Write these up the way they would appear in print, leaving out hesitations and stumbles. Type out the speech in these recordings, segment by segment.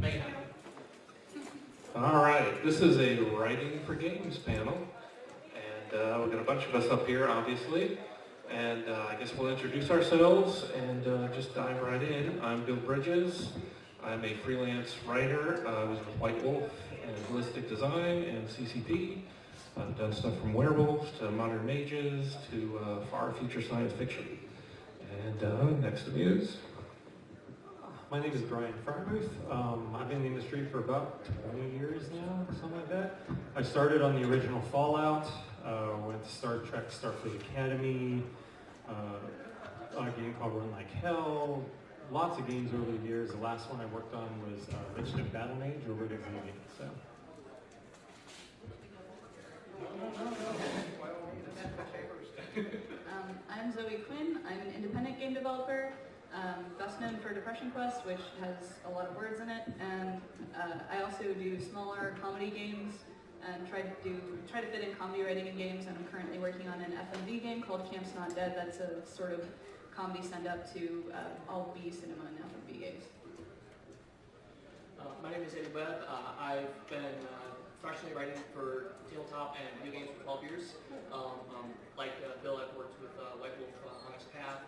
Mayhem. All right, this is a Writing for Games panel, and we've got a bunch of us up here, obviously, and I guess we'll introduce ourselves and just dive right in. I'm Bill Bridges. I'm a freelance writer. I was with White Wolf and Holistic Design and CCP. I've done stuff from werewolves to modern mages to far future science fiction. And next to me is... My name is Freyermuth. I've been in the industry for about 20 years now, something like that. I started on the original Fallout, went to Star Trek Starfleet Academy, a game called Run Like Hell, lots of games over the years. The last one I worked on was Legion of Battle Mage over at Exhibit. So. I'm Zoe Quinn. I'm an independent game developer, best known for Depression Quest, which has a lot of words in it, and I also do smaller comedy games and try to fit in comedy writing in games, and I'm currently working on an FMV game called Camp's Not Dead that's a sort of comedy send-up to all B cinema and FMV games. My name is Eddy Webb. I've been professionally writing for tabletop and video games for 12 years. Like Bill, I've worked with White Wolf on its path,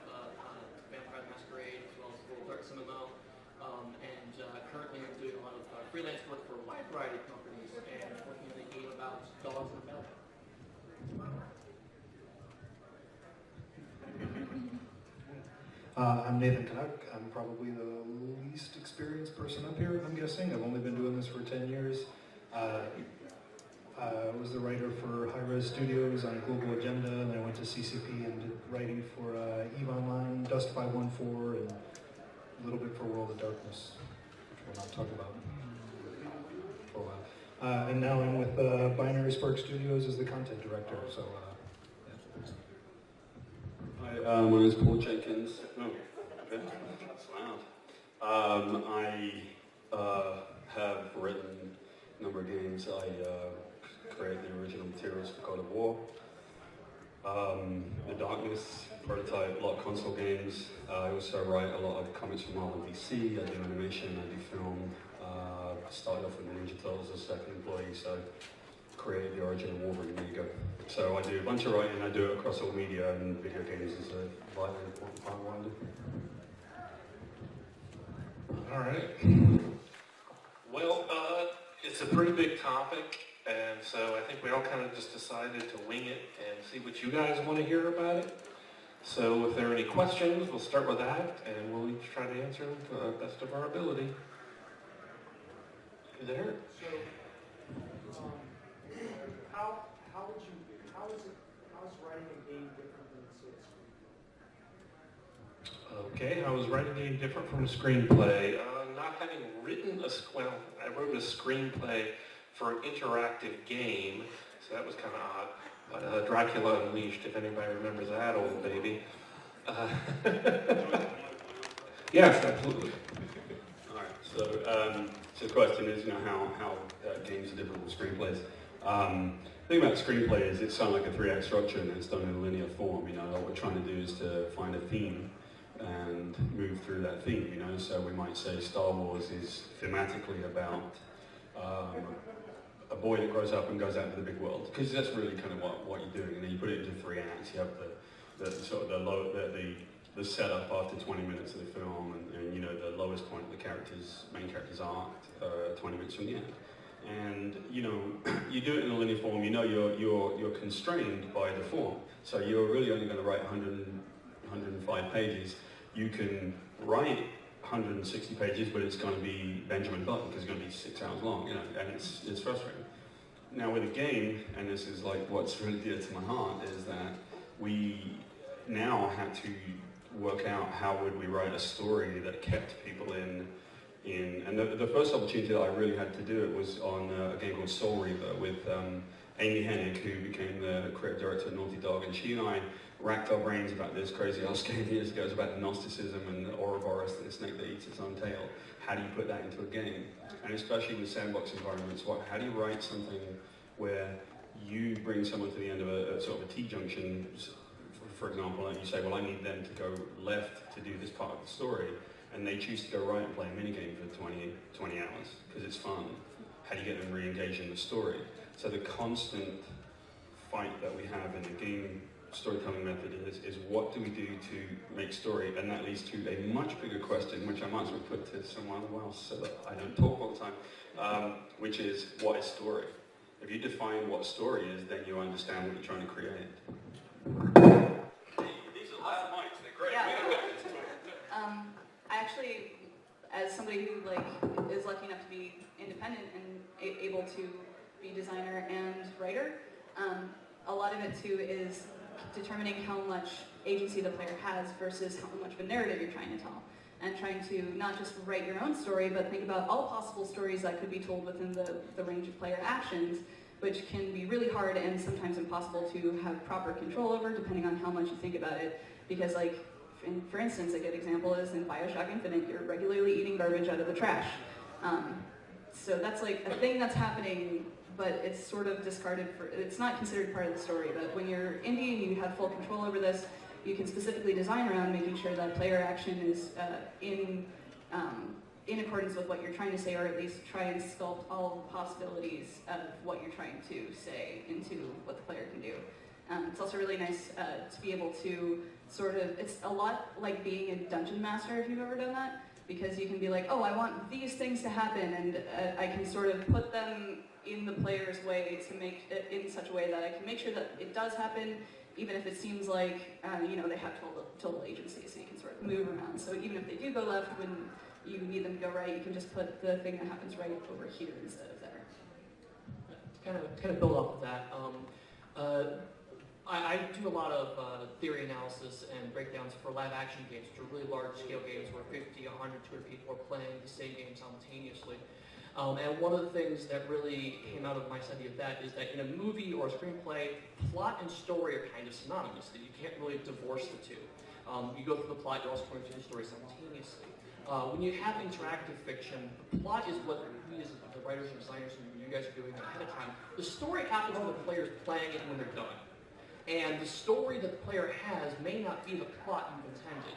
Vampire the Masquerade, as well as World Dark MMO. And currently I'm doing a lot of freelance work for a wide variety of companies and working on a game about dogs and milk. I'm Nathan Knaack. I'm probably the least experienced person up here, I'm guessing. I've only been doing this for 10 years. I was the writer for High Res Studios on Global Agenda, and then I went to CCP and did writing for EVE Online, Dust 514, and a little bit for World of Darkness, which we'll not talk about for a while. And now I'm with Binary Spark Studios as the content director, so yeah. Hi, my name is Paul Jenkins. Oh, okay. That's loud. I have written a number of games. I created the original materials for God of War, The Darkness, Prototype, a lot of console games. I also write a lot of comics for Marvel and DC. I do animation, I do film. Started off with the Ninja Turtles as a second employee, so created the origin of Wolverine. There you go. So I do a bunch of writing. I do it across all media, and video games is a vitally important part of what I do. All right. Well, it's a pretty big topic, and so I think we all kind of just decided to wing it and see what you guys want to hear about it. So if there are any questions, we'll start with that, and we'll each try to answer them to the best of our ability. Is there? So, how is writing a game different than say a screenplay? Okay, how is writing a game different from a screenplay? Not having written well, I wrote a screenplay for an interactive game, so that was kind of odd. But Dracula Unleashed, if anybody remembers that old baby. Yes, absolutely. All right. So the question is, how games are different from screenplays. The thing about screenplay is it's kind of like a 3-act structure and it's done in a linear form. What we're trying to do is to find a theme and move through that theme. So we might say Star Wars is thematically about a boy that grows up and goes out into the big world, because that's really kind of what you're doing. And then you put it into 3 acts. You have the sort of the setup after 20 minutes of the film, and the lowest point of the main character's arc 20 minutes from the end. And you do it in a linear form. You're constrained by the form, so you're really only going to write 105 pages. You can write 160 pages, but it's going to be Benjamin Button because it's going to be 6 hours long, and it's frustrating. Now with a game, and this is like what's really dear to my heart, is that we now have to work out how would we write a story that kept people in. And the first opportunity that I really had to do it was on a game called Soul Reaver with Amy Hennig, who became the creative director of Naughty Dog, and she and I racked our brains about this crazy ass game years ago. It was about Gnosticism and the Ouroboros, the snake that eats its own tail. How do you put that into a game? And especially with sandbox environments, how do you write something where you bring someone to the end of a sort of a T-junction, for example, and you say, well, I need them to go left to do this part of the story. and they choose to go right and play a minigame for 20 hours because it's fun. How do you get them re-engaged in the story? So the constant fight that we have in the game storytelling method is what do we do to make story? And that leads to a much bigger question, which I might as well put to someone else so that I don't talk all the time, which is, what is story? If you define what story is, then you understand what you're trying to create. These are loud mics, they're great. Yeah. I actually, as somebody who is lucky enough to be independent and able to be designer and writer, a lot of it too is determining how much agency the player has versus how much of a narrative you're trying to tell. And trying to not just write your own story, but think about all possible stories that could be told within the range of player actions, which can be really hard and sometimes impossible to have proper control over, depending on how much you think about it. Because for instance, a good example is in BioShock Infinite, you're regularly eating garbage out of the trash. So that's a thing that's happening, but it's sort of discarded it's not considered part of the story. But when you're indie and you have full control over this, you can specifically design around making sure that player action is in accordance with what you're trying to say, or at least try and sculpt all the possibilities of what you're trying to say into what the player can do. It's also really nice to be able to it's a lot like being a dungeon master if you've ever done that, because you can be like, oh, I want these things to happen, and I can sort of put them in the player's way to make it in such a way that I can make sure that it does happen, even if it seems like they have total agency, so you can sort of move around. So even if they do go left when you need them to go right, you can just put the thing that happens right over here instead of there. To kind of build off of that, I do a lot of theory analysis and breakdowns for live action games, which are really large scale games where 50, 100, 200 people are playing the same game simultaneously. And one of the things that really came out of my study of that is that in a movie or a screenplay, plot and story are kind of synonymous, that you can't really divorce the two. You go through the plot, you're also going through the story simultaneously. When you have interactive fiction, the plot is what we as the writers and designers and you guys are doing ahead of time. The story happens when the player's playing it and when they're done. And the story that the player has may not be the plot you've intended,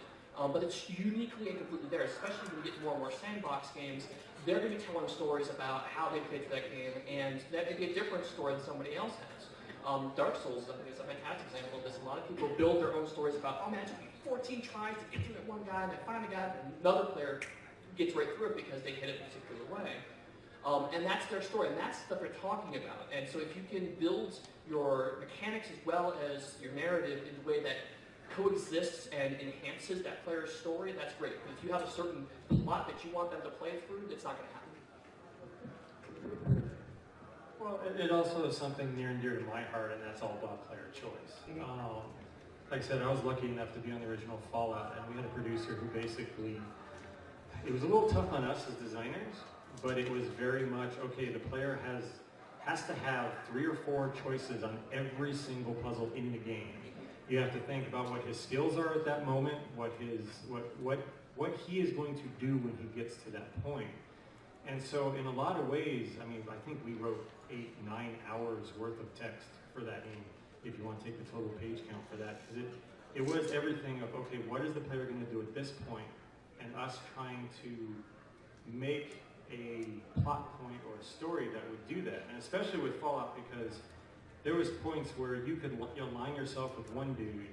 but it's uniquely and completely there, especially when you get to more and more sandbox games. They're going to be telling stories about how they played that game, and that may be a different story than somebody else has. Dark Souls, I think, is a fantastic example of this. A lot of people build their own stories about, oh man, it took me 14 tries to get through that one guy, and I finally got it, and another player gets right through it because they hit it in a particular way. And that's their story, and that's what they're talking about. And so if you can build your mechanics as well as your narrative in a way that coexists and enhances that player's story, that's great. But if you have a certain plot that you want them to play through, it's not going to happen. Well, it also is something near and dear to my heart, and that's all about player choice. Like I said, I was lucky enough to be on the original Fallout, and we had a producer who basically, it was a little tough on us as designers, but it was very much, okay, the player has to have 3 or 4 choices on every single puzzle in the game. You have to think about what his skills are at that moment, what he is going to do when he gets to that point. And so in a lot of ways, I mean, I think we wrote 8, 9 hours worth of text for that game, if you want to take the total page count for that, because it was everything of, okay, what is the player going to do at this point, and us trying to make a plot point or a story that would do that. And especially with Fallout, because there was points where you could align yourself with one dude,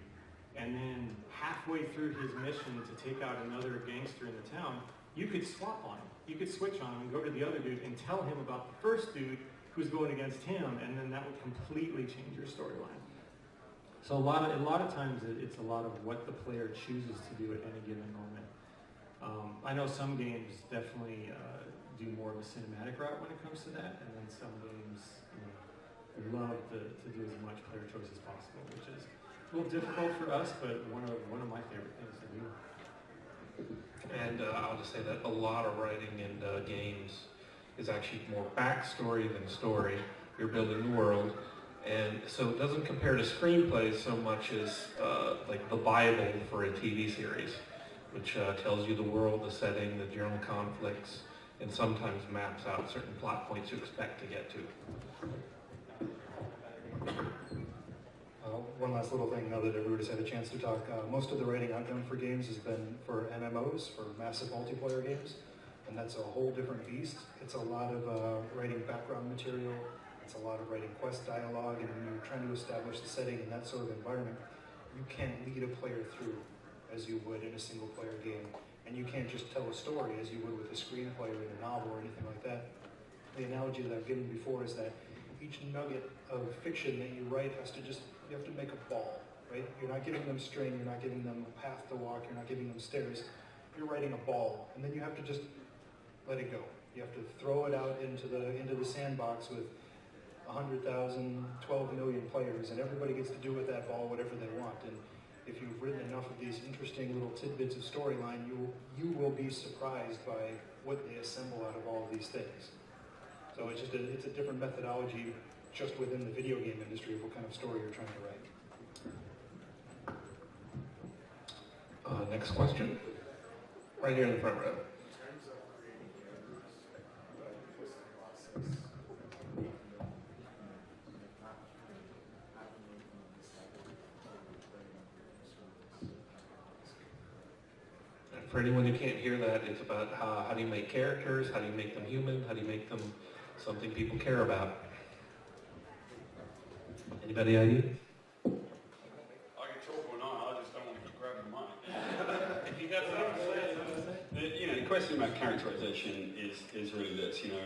and then halfway through his mission to take out another gangster in the town, you could swap on him. You could switch on him and go to the other dude and tell him about the first dude who's going against him, and then that would completely change your storyline. So a lot of times it's a lot of what the player chooses to do at any given moment. I know some games definitely do more of a cinematic route when it comes to that, and then some games love to do as much player choice as possible, which is a little difficult for us, but one of my favorite things to do. And I'll just say that a lot of writing in games is actually more backstory than story. You're building the world, and so it doesn't compare to screenplays so much as like the Bible for a TV series, which tells you the world, the setting, the general conflicts, and sometimes maps out certain plot points you expect to get to. one last little thing now that everybody's had a chance to talk. Most of the writing I've done for games has been for MMOs, for massive multiplayer games, and that's a whole different beast. It's a lot of writing background material, it's a lot of writing quest dialogue, and when you're trying to establish the setting in that sort of environment, you can't lead a player through as you would in a single player game, and you can't just tell a story as you would with a screenplay or in a novel or anything like that. The analogy that I've given before is that each nugget of fiction that you write you have to make a ball, right? You're not giving them string, you're not giving them a path to walk, you're not giving them stairs. You're writing a ball, and then you have to just let it go. You have to throw it out into the sandbox with 100,000, 12 million players, and everybody gets to do with that ball whatever they want. And if you've written enough of these interesting little tidbits of storyline, you will be surprised by what they assemble out of all of these things. So it's a different methodology just within the video game industry of what kind of story you're trying to write. Next question. Right here in the front row. And for anyone who can't hear that, it's about how do you make characters, how do you make them human, how do you make them something people care about. Anybody idea? I can talk all night, I just don't want to keep grabbing the mic. If you got something to say, You know, the question about characterization is really this, you know,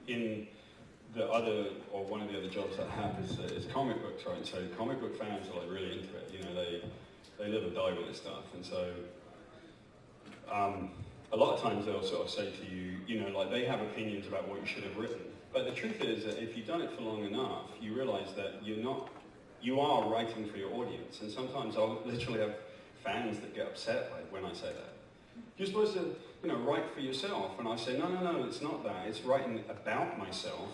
in the other, or one of the other jobs I have is comic books, right? So comic book fans are like really into it, you know, they live or die with this stuff, and so a lot of times they'll sort of say to you, you know, like they have opinions about what you should have written. But the truth is that if you've done it for long enough, you realize that you are writing for your audience. And sometimes I'll literally have fans that get upset when I say that. You're supposed to, you know, write for yourself. And I say, no, it's not that. It's writing about myself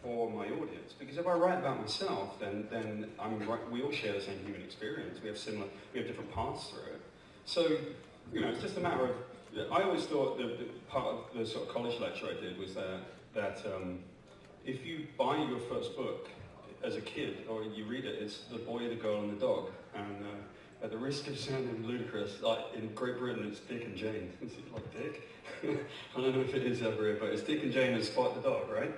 for my audience. Because if I write about myself, then we all share the same human experience. We have different paths through it. So, you know, it's just a matter of, I always thought that part of the sort of college lecture I did was that if you buy your first book as a kid, or you read it, it's The Boy, the Girl and the Dog. And at the risk of sounding ludicrous, like in Great Britain it's Dick and Jane. Is it like Dick? I don't know if it is over here, but it's Dick and Jane and Spot the Dog, right?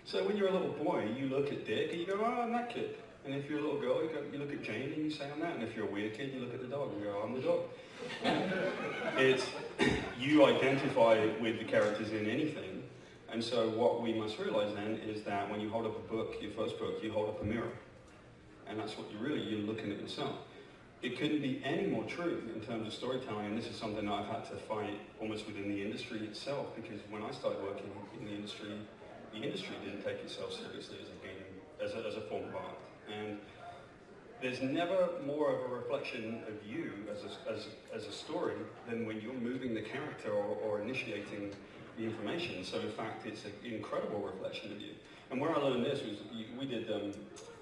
So when you're a little boy, you look at Dick and you go, oh, I'm that kid. And if you're a little girl, you look at Jane and you say, I'm that. And if you're a weird kid, you look at the dog and you go, I'm the dog. It's, you identify with the characters in anything. And so what we must realize then is that when you hold up a book, your first book, you hold up a mirror. And that's what you're looking at yourself. It couldn't be any more true in terms of storytelling, and this is something that I've had to fight almost within the industry itself, because when I started working in the industry didn't take itself seriously as a form of art. And there's never more of a reflection of you as a story than when you're moving the character or initiating the information. So in fact, it's an incredible reflection of you. And where I learned this was, we did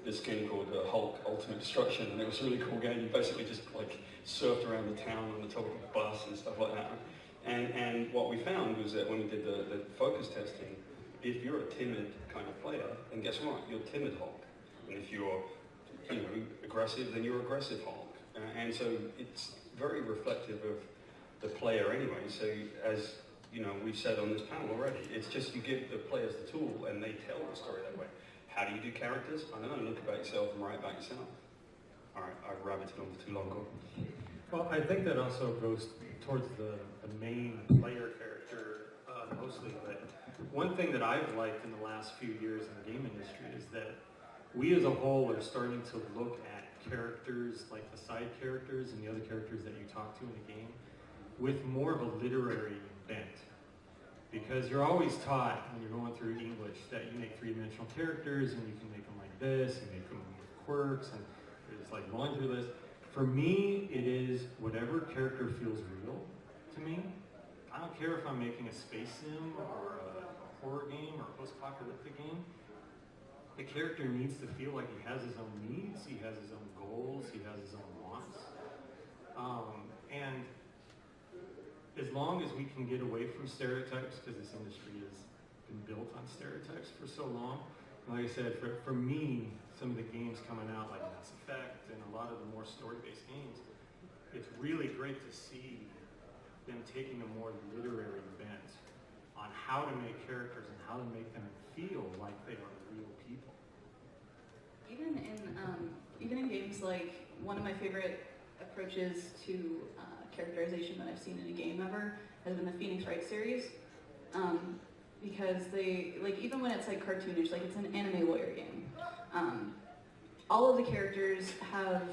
this game called Hulk Ultimate Destruction, and it was a really cool game. You basically just like surfed around the town on the top of a bus and stuff like that. And what we found was that when we did the focus testing, if you're a timid kind of player, then guess what? You're timid Hulk. And if you're aggressive, then you're aggressive Hulk. And so it's very reflective of the player anyway. So as you know, we've said on this panel already, it's just you give the players the tool and they tell the story that way. How do you do characters? I don't know, look about yourself and write about yourself. All right, I've rabbited on for too long. Well, I think that also goes towards the main player character mostly, but one thing that I've liked in the last few years in the game industry is that we as a whole are starting to look at characters, like the side characters and the other characters that you talk to in the game, with more of a literary bent. Because you're always taught when you're going through English that you make three-dimensional characters and you can make them like this, and make them with quirks, and there's like laundry list. For me, it is whatever character feels real to me. I don't care if I'm making a space sim or a horror game or a post-apocalyptic game. The character needs to feel like he has his own needs, he has his own goals, he has his own wants. And as long as we can get away from stereotypes, because this industry has been built on stereotypes for so long, like I said, for me, some of the games coming out like Mass Effect and a lot of the more story-based games, it's really great to see them taking a more literary bent on how to make characters and how to make them feel like they are real people. Even in games, like, one of my favorite approaches to characterization that I've seen in a game ever has been the Phoenix Wright series. Because they, like, even when it's like cartoonish, like it's an anime lawyer game, all of the characters have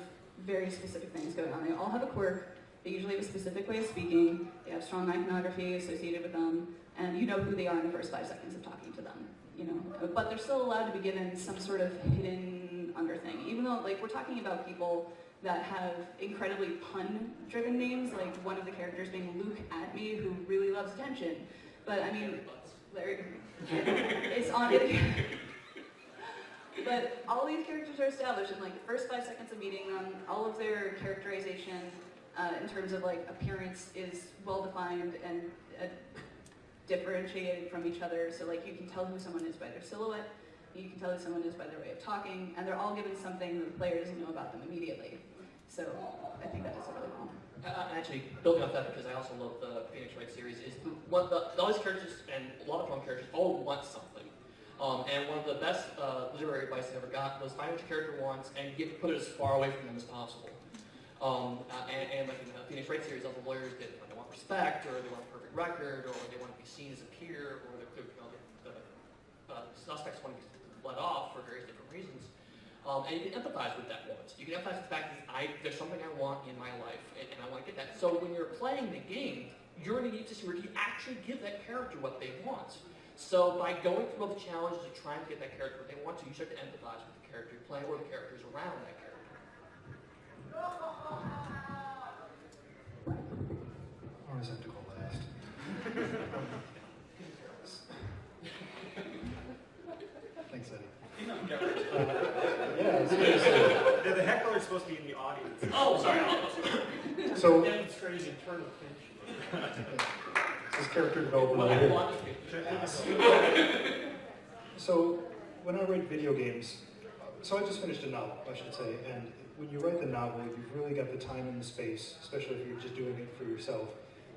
very specific things going on. They all have a quirk, they usually have a specific way of speaking, they have strong iconography associated with them, and you know who they are in the first 5 seconds of talking to them, you know. But they're still allowed to be given some sort of hidden under thing, even though, like, we're talking about people that have incredibly pun-driven names, like one of the characters being Luke at me, who really loves attention. But I mean, it's on it. But all these characters are established in like the first 5 seconds of meeting them. All of their characterization in terms of like appearance is well defined and differentiated from each other. So like you can tell who someone is by their silhouette, you can tell who someone is by their way of talking, and they're all given something that the player doesn't know about them immediately. So I think that is really cool. Actually, building off that, because I also love the Phoenix Wright series, is all these characters and a lot of fun characters all want something. And one of the best literary advice I ever got was find what your character wants and put it as far away from them as possible. And like in the Phoenix Wright series, all the lawyers they want respect, or they want a perfect record, or they want to be seen as a peer, or the suspects want to be let off for various different reasons. And you can empathize with that want. You can empathize with the fact that there's something I want in my life, and I want to get that. So when you're playing the game, you're going to need to see where you actually give that character what they want. So by going through all the challenges of trying to get that character what they want to, you start to empathize with the character you're playing, or the characters around that character. Always have to go last. Thanks, Eddie. Yeah, The heckler is supposed to be in the audience. Oh, sorry. so Demonstrating internal tension. this character development. Well, I right want here. So when I write video games, so I just finished a novel, I should say, and when you write the novel, you've really got the time and the space, especially if you're just doing it for yourself,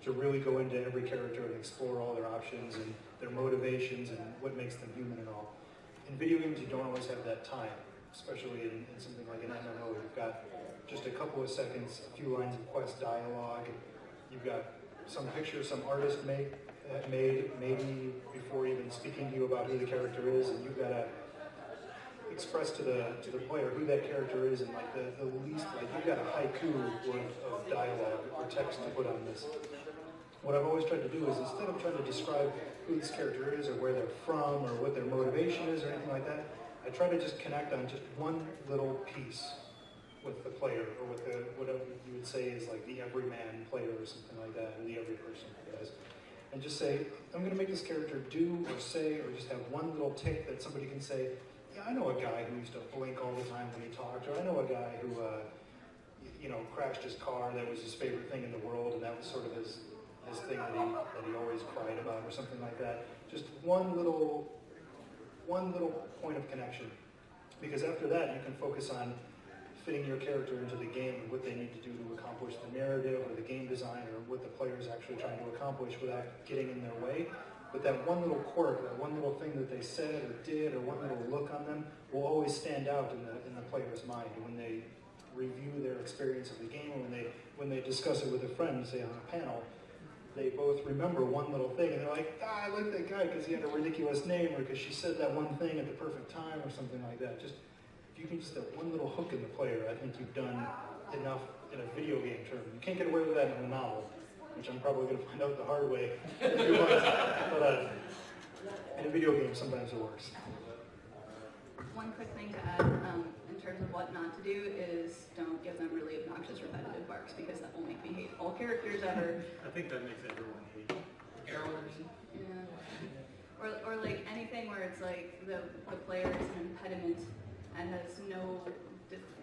to really go into every character and explore all their options and their motivations and what makes them human and all. In video games, you don't always have that time, especially in something like an MMO. You've got just a couple of seconds, a few lines of quest dialogue. You've got some picture some artist made maybe before even speaking to you about who the character is, and you've got to express to the player who that character is, and like the least, like you've got a haiku worth of dialogue or text to put on this. What I've always tried to do is, instead of trying to describe who this character is or where they're from or what their motivation is or anything like that, I try to just connect on just one little piece with the player, or with whatever you would say is like the everyman player or something like that, or the every person, guys. And just say, I'm going to make this character do or say or just have one little tick that somebody can say, yeah, I know a guy who used to blink all the time when he talked, or I know a guy who, crashed his car, that was his favorite thing in the world, and that was sort of his thing that he always cried about, or something like that. Just one little point of connection. Because after that, you can focus on fitting your character into the game and what they need to do to accomplish the narrative or the game design or what the player is actually trying to accomplish without getting in their way. But that one little quirk, that one little thing that they said or did, or one little look on them, will always stand out in the player's mind when they review their experience of the game, or when they discuss it with a friend, say on a panel. They both remember one little thing, and they're like, I like that guy because he had a ridiculous name, or because she said that one thing at the perfect time, or something like that. Just if you can just have one little hook in the player, I think you've done enough in a video game term. You can't get away with that in a novel, which I'm probably going to find out the hard way in a few months. But in a video game, sometimes it works. One quick thing to add, in terms of what not to do, is don't give them really obnoxious, repetitive barks, because that will make me hate all characters ever. I think that makes everyone hate. Errors. Yeah. Or like anything where it's like the player is an impediment and has no,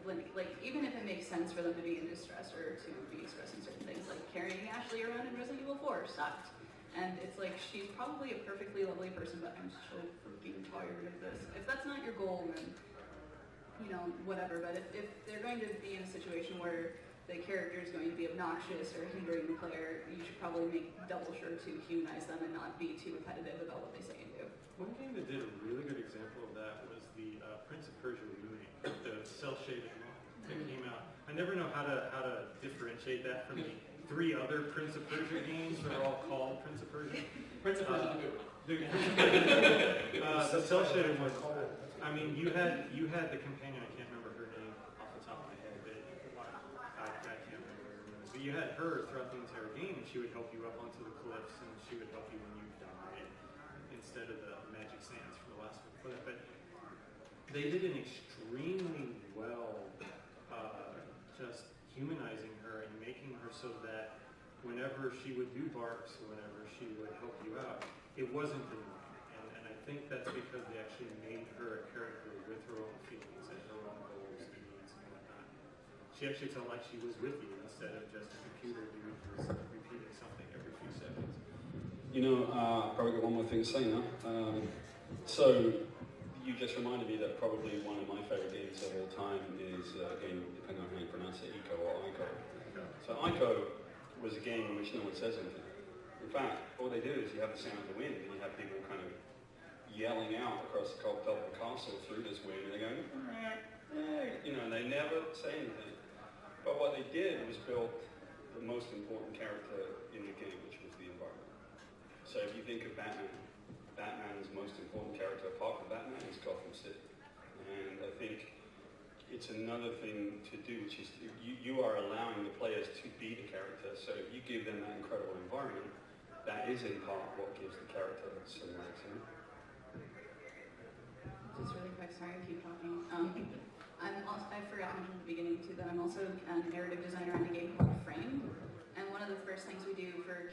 like even if it makes sense for them to be in distress or to be expressing certain things, like carrying Ashley around in Resident Evil 4 sucked. And it's like, she's probably a perfectly lovely person, but I'm so freaking tired of this. If that's not your goal, then whatever. But if they're going to be in a situation where the character is going to be obnoxious or hindering the player, you should probably make double sure to humanize them and not be too repetitive about what they say and do. One game that did a really good example of that was the Prince of Persia remake, the cel-shaded one that came out. I never know how to differentiate that from the 3 other Prince of Persia games that are all called Prince of Persia. Prince of Persia is a good one. The cel-shaded one. I mean, you had the companion. I can't remember her name off the top of my head, but I can't remember her name. But you had her throughout the entire game, and she would help you up onto the cliffs, and she would help you when you died, instead of the magic sands from the last cliff. But they did an extremely well just humanizing her and making her so that whenever she would do barks or whenever she would help you out, it wasn't annoying. And I think that's because they actually made her a character with her own feelings and her own goals and needs and whatnot. She actually felt like she was with you instead of just a computer dude who was repeating something every few seconds. Probably got one more thing to say now. So, you just reminded me that probably one of my favorite games of all time is a game, depending on how you pronounce it, Ico or Ico. So Ico was a game in which no one says anything. In fact, all they do is you have the sound of the wind, and you have people kind of yelling out across the double castle through this wind, and they're going, and they never say anything. But what they did was build the most important character in the game, which was the environment. So if you think of Batman's most important character, apart from Batman, is Gotham City. And I think it's another thing to do, which is you are allowing the players to be the character. So if you give them that incredible environment, that is in part what gives the character some legs. Just really quick, sorry I keep talking. I forgot to mention at the beginning too that I'm also a narrative designer on a game called Framed. And one of the first things we do for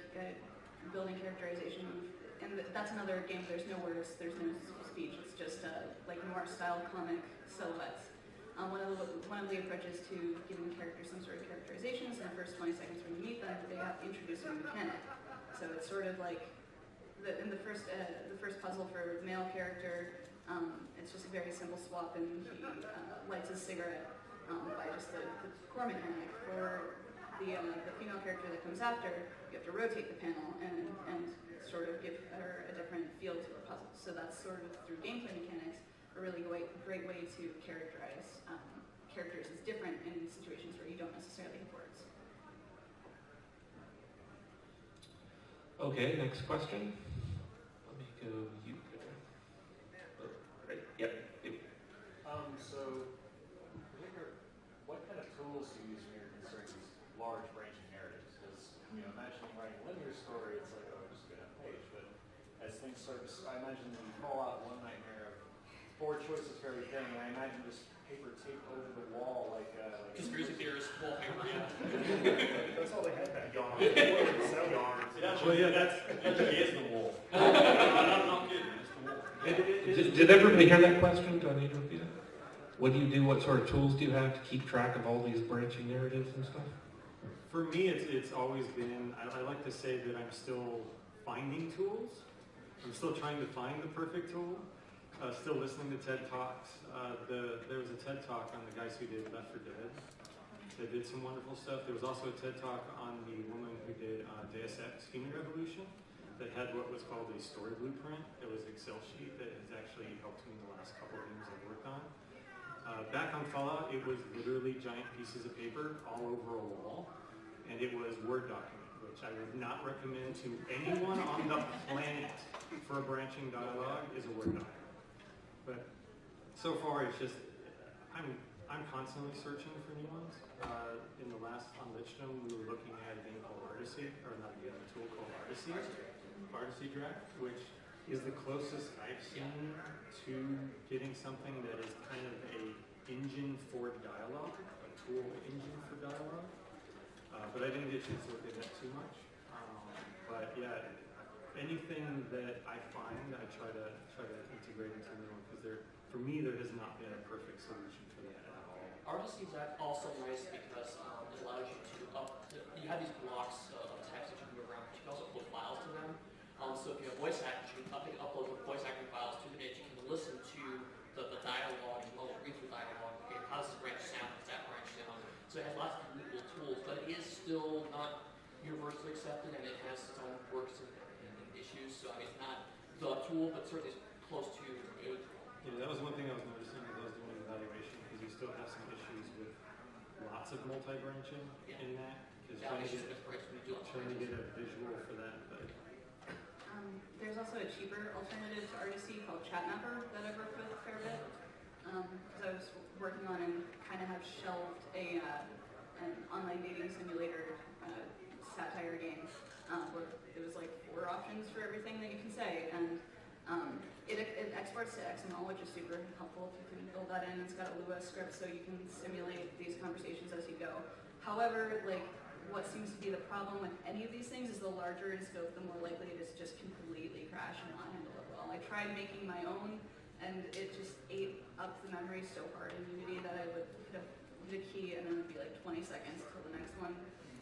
building characterization, and that's another game, there's no words, there's no speech, it's just like noir style comic silhouettes. One of the approaches to giving characters some sort of characterization is in the first 20 seconds when you meet them, they have to introduce a mechanic. So it's sort of like, in the first puzzle for male character, it's just a very simple swap, and he lights his cigarette by just the core mechanic. For the female character that comes after, you have to rotate the panel and sort of give her a different feel to her puzzle. So that's sort of through gameplay mechanics, a really great way to characterize characters as different in situations where you don't necessarily have words. Okay, next question. Let me go you. Oh, great. Yep. So, what kind of tools do you use when you're considering these large branching narratives? Because, imagining writing a linear story, it's like, oh, just get a page. But as things start to, I imagine you call out one nightmare of 4 choices for everything, and I imagine just paper taped over the wall like Conspiracy theorist wallpaper, yeah. That's all they had back then. Well, yeah, that is the wall. I'm not kidding, it's the wall. Did everybody hear that question? Do I need to repeat it? What do you do? What sort of tools do you have to keep track of all these branching narratives and stuff? For me, it's always been, I like to say that I'm still finding tools. I'm still trying to find the perfect tool. Still listening to TED Talks. There was a TED Talk on the guys who did Left 4 Dead. They did some wonderful stuff. There was also a TED Talk on the woman who did Deus Ex Human Revolution that had what was called a story blueprint. It was an Excel sheet that has actually helped me in the last couple of games I've worked on. Back on Fallout, it was literally giant pieces of paper all over a wall, and it was Word document, which I would not recommend to anyone on the planet for a branching dialogue is a Word document. But so far, it's just, I'm constantly searching for new ones. In the last, on Lichdom, we were looking at a game called Artisy, or not a game, a tool called Artisy Draft, which is the closest I've seen to getting something that is kind of a engine for dialogue, a tool engine for dialogue. But I didn't get a chance to look at that too much. But yeah, anything that I find, I try to integrate into new one, because for me, there has not been a perfect solution for that at all. Artisy is also nice because it allows you to you have these blocks of text that you can move around, but you can also upload files to them. So if you have voice actors, you can upload the voice acting files to the edge. You can listen to the dialogue as well as read through dialogue universally accepted, and it has its own quirks and issues. So I mean, it's not the tool, but certainly it's close to it. Yeah, that was one thing I was noticing as I was doing evaluation, because you still have some issues with lots of multi-branching in that. Just trying to get a visual for that. But there's also a cheaper alternative to RDC called Chatmapper that I've worked with a fair bit. Because I was working on and kind of have shelved an online dating simulator satire game where it was like 4 options for everything that you can say, and it exports to XML, which is super helpful if you can build that in. It's got a Lua script so you can simulate these conversations as you go. However, like, what seems to be the problem with any of these things is the larger in scope, the more likely it is to just completely crash and not handle it well. I tried making my own, and it just ate up the memory so hard in Unity that I would hit a key and then it would be like 20 seconds till the next one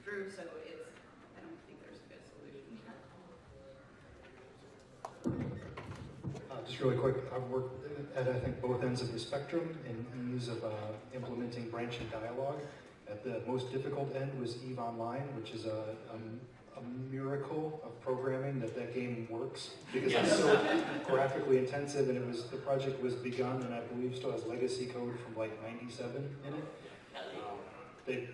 drew, so I don't think there's a good solution yet. Just really quick, I've worked at, I think, both ends of the spectrum in ease of implementing branching dialogue. At the most difficult end was EVE Online, which is a miracle of programming that game works, because it's so graphically intensive, and the project was begun and I believe still has legacy code from like '97 in it. They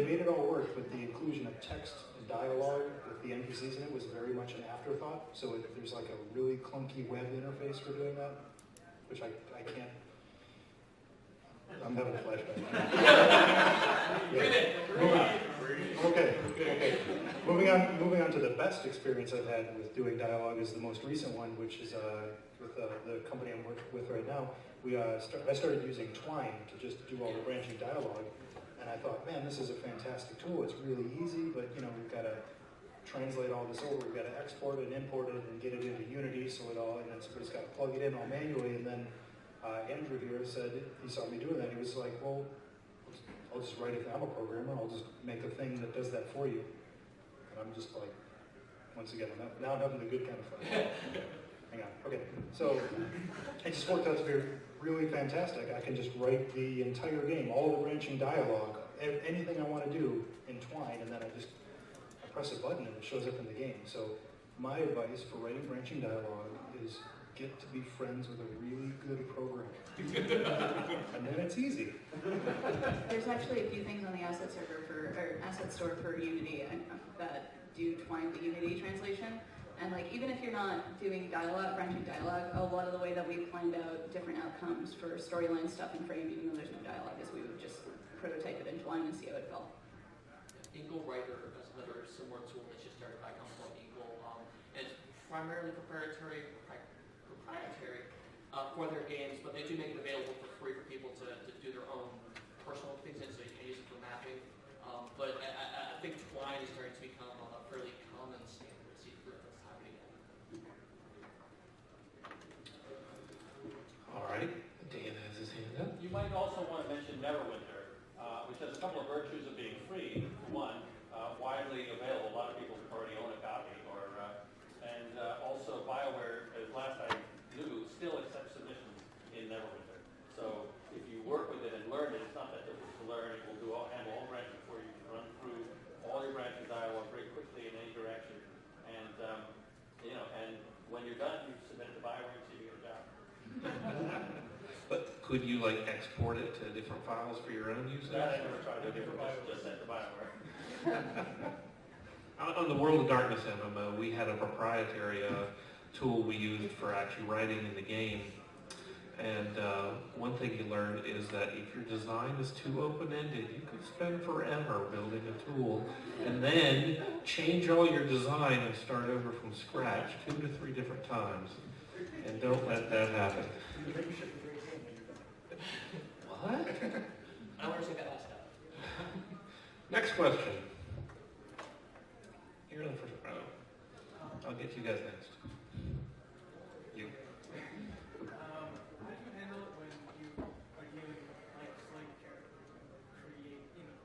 made it all work, but the inclusion of text and dialogue with the NPCs in it was very much an afterthought. So there's like a really clunky web interface for doing that, which I can't. I'm having a flashback. Okay. Moving on to the best experience I've had with doing dialogue is the most recent one, which is with the company I'm working with right now. I started using Twine to just do all the branching dialogue, and I thought, man, this is a fantastic tool. It's really easy, but we've got to translate all this over. We've got to export it and import it and get it into Unity, and then somebody's got to plug it in all manually, and then Andrew here said, he saw me doing that, he was like, well, I'll just write it. I'm a programmer, I'll just make a thing that does that for you. And I'm just like, once again, now I'm having the good kind of fun. Hang on, okay. So it just worked out to be really fantastic. I can just write the entire game, all the branching dialogue, anything I want to do in Twine, and then I press a button and it shows up in the game. So my advice for writing branching dialogue is get to be friends with a really good programmer. And then it's easy. There's actually a few things on the asset store for Unity that do Twine to Unity translation. And like, even if you're not doing branching dialogue, a lot of the way that we planned out different outcomes for storyline stuff in Frame, even though there's no dialogue, is we would just prototype it in Twine and see how it felt. Eagle Writer is another similar tool that's just started by a company called Eagle. And it's primarily proprietary for their games, but they do make it available for free for people to do their own personal things, and so you can use it for mapping. But I think Twine is starting to become a fairly common standard secret that's happening. All right, Dan has his hand up. You might also want to mention Neverwinter, which has a couple of virtues of being free. One, widely available. A lot of people already own a copy, and also BioWare, as last I knew, still accepts submissions in Neverwinter. So if you work with it and learn it, it's not that difficult to learn. It will handle all branching for you. You can run through all your branching dialogue very quickly in any direction. And and when you're done, you submit it to BioWare and see if you get a job. But could you like export it to different files for your own use? That I never tried. Just sent to BioWare. On the World of Darkness MMO, we had a proprietary tool we used for actually writing in the game. And one thing you learn is that if your design is too open-ended, you could spend forever building a tool and then change all your design and start over from scratch 2 to 3 different times. And don't let that happen. What? I don't want to say that last time. Next question. You're in the first row. I'll get you guys next. You. How do you handle it when you are dealing with like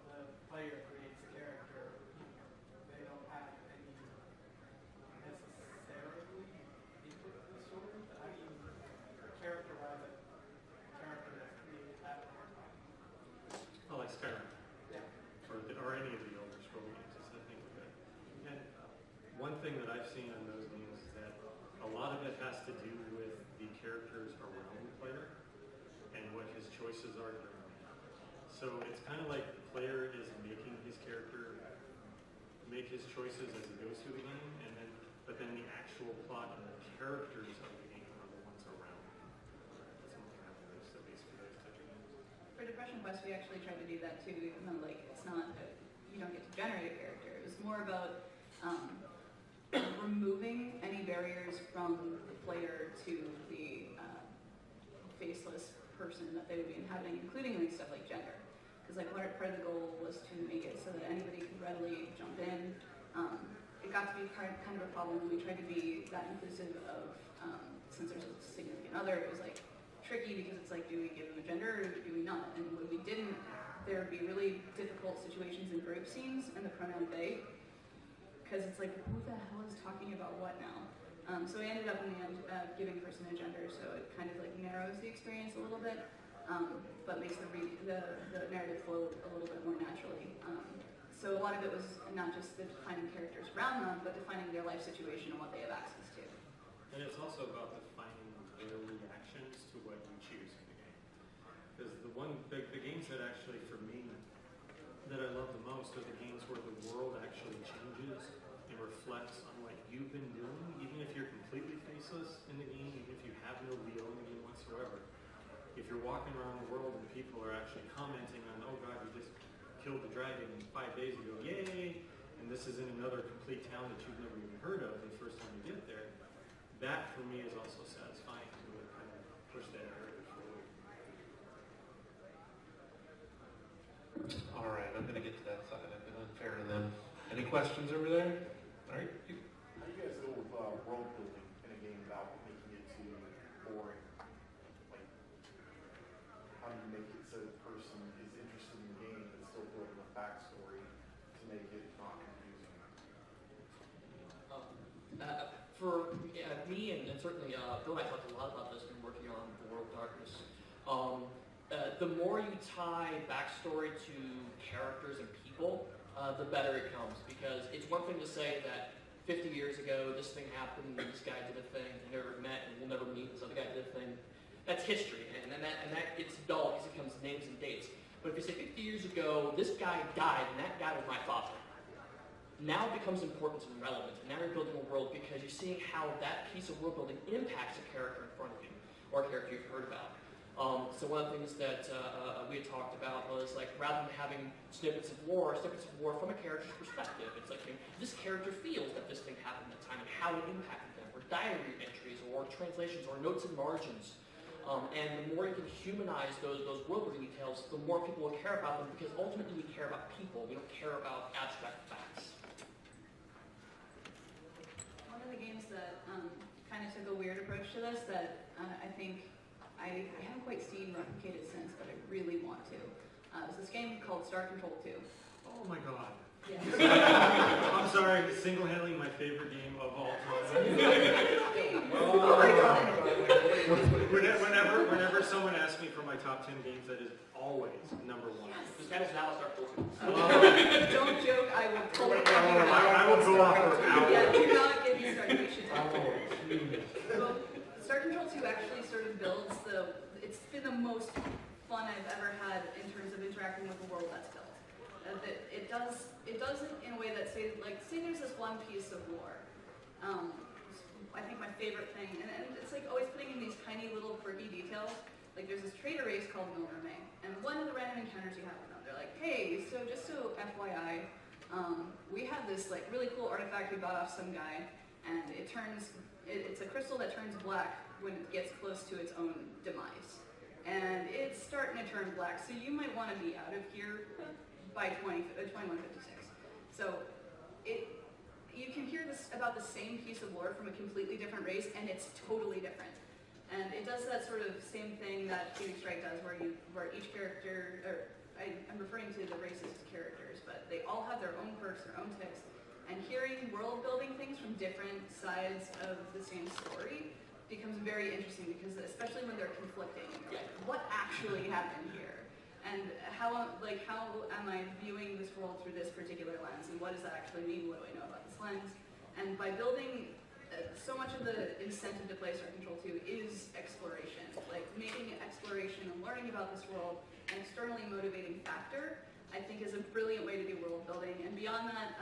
the player creates a character, they don't have any necessarily input to the story? How do you characterize a character that's created that way? Oh, like Skyrim. Yeah. Or any of the older scroll games, I think of that. one thing that I've seen in those games is that a lot of it has to do with the characters around the player and what his choices are during the game. So it's kind of like the player is making his character make his choices as he goes through the game, but then the actual plot and the characters of the game are the ones around him. That's one thing I've noticed, at least for those type of games. For Depression Quest, we actually tried to do that too, even though like it's not, you don't get to generate a character. It was more about removing any barriers from the player to the faceless person that they would be inhabiting, including like stuff like gender. Because like part of the goal was to make it so that anybody could readily jump in. It got to be kind of a problem when we tried to be that inclusive of, since there's a significant other, it was like tricky because it's like, do we give them a gender or do we not? And when we didn't, there would be really difficult situations in group scenes and the pronoun they, because it's like, who the hell is talking about what now? So we ended up in the end giving person a gender, so it kind of like narrows the experience a little bit, but makes the narrative flow a little bit more naturally. So a lot of it was not just the defining characters around them, but defining their life situation and what they have access to. And it's also about defining their reactions to what you choose in the game. Because the games that actually, for me, that I love the most are the games where the world actually changes and reflects on what you've been doing, even if you're completely faceless in the game, even if you have no wheel in the game whatsoever. If you're walking around the world and people are actually commenting on, oh God, you just killed the dragon 5 days ago, yay! And this is in another complete town that you've never even heard of the first time you get there. That for me is also satisfying to kind of push that narrative forward. All right, I'm going to get to that side. I've been unfair to them. Any questions over there? All right. How do you guys go with world building in a game without making it too boring? Like, how do you make it so the person is interested in the game but still building a backstory to make it not confusing? For me, and certainly Bill and I talked a lot about this when working on The World of Darkness. The more you tie backstory to characters and people, the better it comes. Because it's one thing to say that 50 years ago this thing happened, and this guy did a thing, they never met, and we'll never meet, this other guy did a thing. That's history, and that gets dull because it comes names and dates. But if you say 50 years ago this guy died, and that guy was my father, now it becomes important and relevant. And now you're building a world because you're seeing how that piece of world building impacts a character in front of you, or a character you've heard about. So one of the things that we had talked about was like, rather than having snippets of war from a character's perspective, it's like, you know, this character feels that this thing happened at that time and how it impacted them, or diary entries, or translations, or notes and margins. And the more you can humanize those world building details, the more people will care about them, because ultimately we care about people, we don't care about abstract facts. One of the games that kind of took a weird approach to this that I think I haven't quite seen replicated since, but I really want to. It's this game called Star Control 2. Oh my God. Yeah. I'm sorry, single-handedly my favorite game of all time. Oh my God. Whenever someone asks me for my top 10 games, that is always number one. This guy is now Star Control 2. Don't joke, I will pull it I will go off for hours. Yeah, do not get me started. We should talk about it. So, Star Control 2 actually sort of builds it's been the most fun I've ever had in terms of interacting with the world that's built. It does it in a way that say there's this one piece of lore. I think my favorite thing, and it's like always putting in these tiny little quirky details. Like there's this trader race called Milner May, and one of the random encounters you have with them, they're like, hey, so just so FYI, we have this like really cool artifact we bought off some guy, and it's a crystal that turns black when it gets close to its own demise. And it's starting to turn black, so you might want to be out of here by 2156. So you can hear this about the same piece of lore from a completely different race, and it's totally different. And it does that sort of same thing that Phoenix Strike does, where each character, or I'm referring to the races as characters, but they all have their own perks, their own tips. And hearing world building things from different sides of the same story becomes very interesting, because especially when they're conflicting, you're like, what actually happened here? And how am I viewing this world through this particular lens? And what does that actually mean? What do I know about this lens? And by building, so much of the incentive to play Star Control 2 is exploration. Like making exploration and learning about this world an externally motivating factor, I think is a brilliant way to do world building. And beyond that,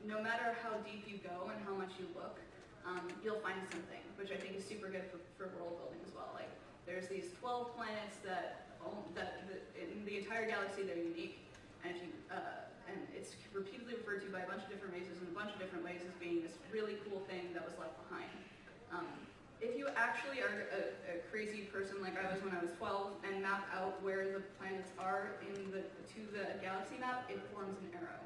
no matter how deep you go and how much you look, you'll find something, which I think is super good for world building as well. Like there's these 12 planets that in the entire galaxy they're unique, and if you and it's repeatedly referred to by a bunch of different races in a bunch of different ways as being this really cool thing that was left behind. If you actually are a crazy person like I was when I was 12 and map out where the planets are to the galaxy map, it forms an arrow.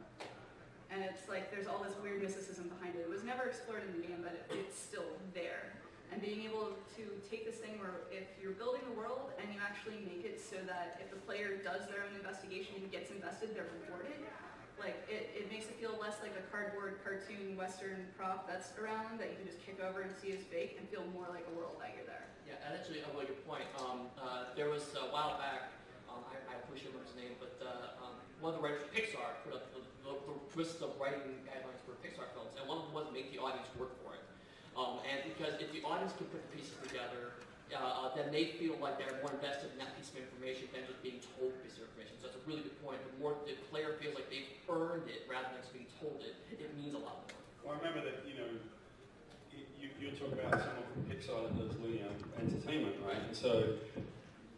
And it's like there's all this weird mysticism behind it. It was never explored in the game, but it's still there. And being able to take this thing where if you're building a world and you actually make it so that if the player does their own investigation and gets invested, they're rewarded. Like it makes it feel less like a cardboard cartoon Western prop that's around that you can just kick over and see as fake, and feel more like a world that you're there. Yeah, and actually a really good point. There was a while back, I wish I remember his name, but one of the writers from Pixar put up the list of writing guidelines for Pixar films, and one of them was make the audience work for it. And because if the audience can put the pieces together, then they feel like they're more invested in that piece of information than just being told a piece of information. So that's a really good point. The more the player feels like they've earned it rather than just being told it, it means a lot more. Well, I remember that, you talk about someone from Pixar that does linear entertainment, right? And so,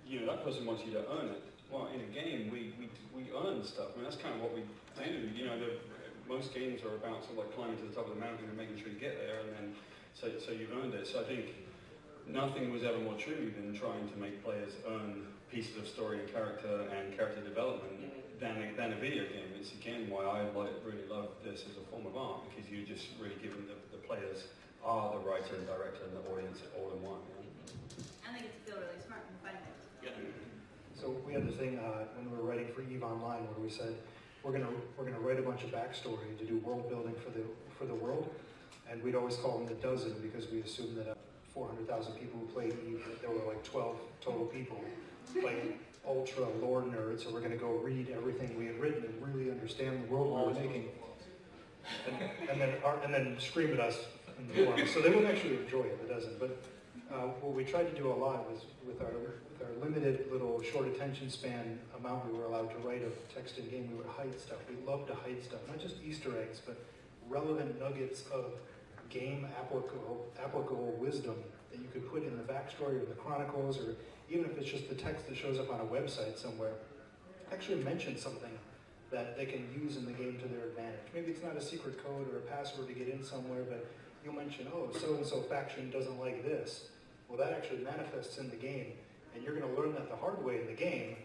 that person wants you to earn it. Well, in a game, we earn stuff. I mean, that's kind of what we do. Most games are about sort of like climbing to the top of the mountain and making sure you get there, and then so you've earned it. So I think nothing was ever more true than trying to make players earn pieces of story and character development than a video game. It's again why I really love this as a form of art, because you're just really giving the players are the writer and director and the audience all in one. And they get to feel really smart and find it. Yeah. So we had the thing when we were writing for EVE Online where we said we're gonna write a bunch of backstory to do world building for the world, and we'd always call them the dozen because we assumed that 400,000 people who played EVE, that there were like 12 total people, like ultra lore nerds, so we're gonna go read everything we had written and really understand the world we were making, and then scream at us in the forum. So they would actually enjoy it, the dozen. But what we tried to do a lot was with our limited little short attention span amount we were allowed to write of text in game, we would hide stuff. We loved to hide stuff, not just Easter eggs, but relevant nuggets of game applicable wisdom that you could put in the backstory or the chronicles, or even if it's just the text that shows up on a website somewhere. Actually mention something that they can use in the game to their advantage. Maybe it's not a secret code or a password to get in somewhere, but you'll mention, oh, so-and-so faction doesn't like this. Well, that actually manifests in the game, and you're going to learn that the hard way in the game,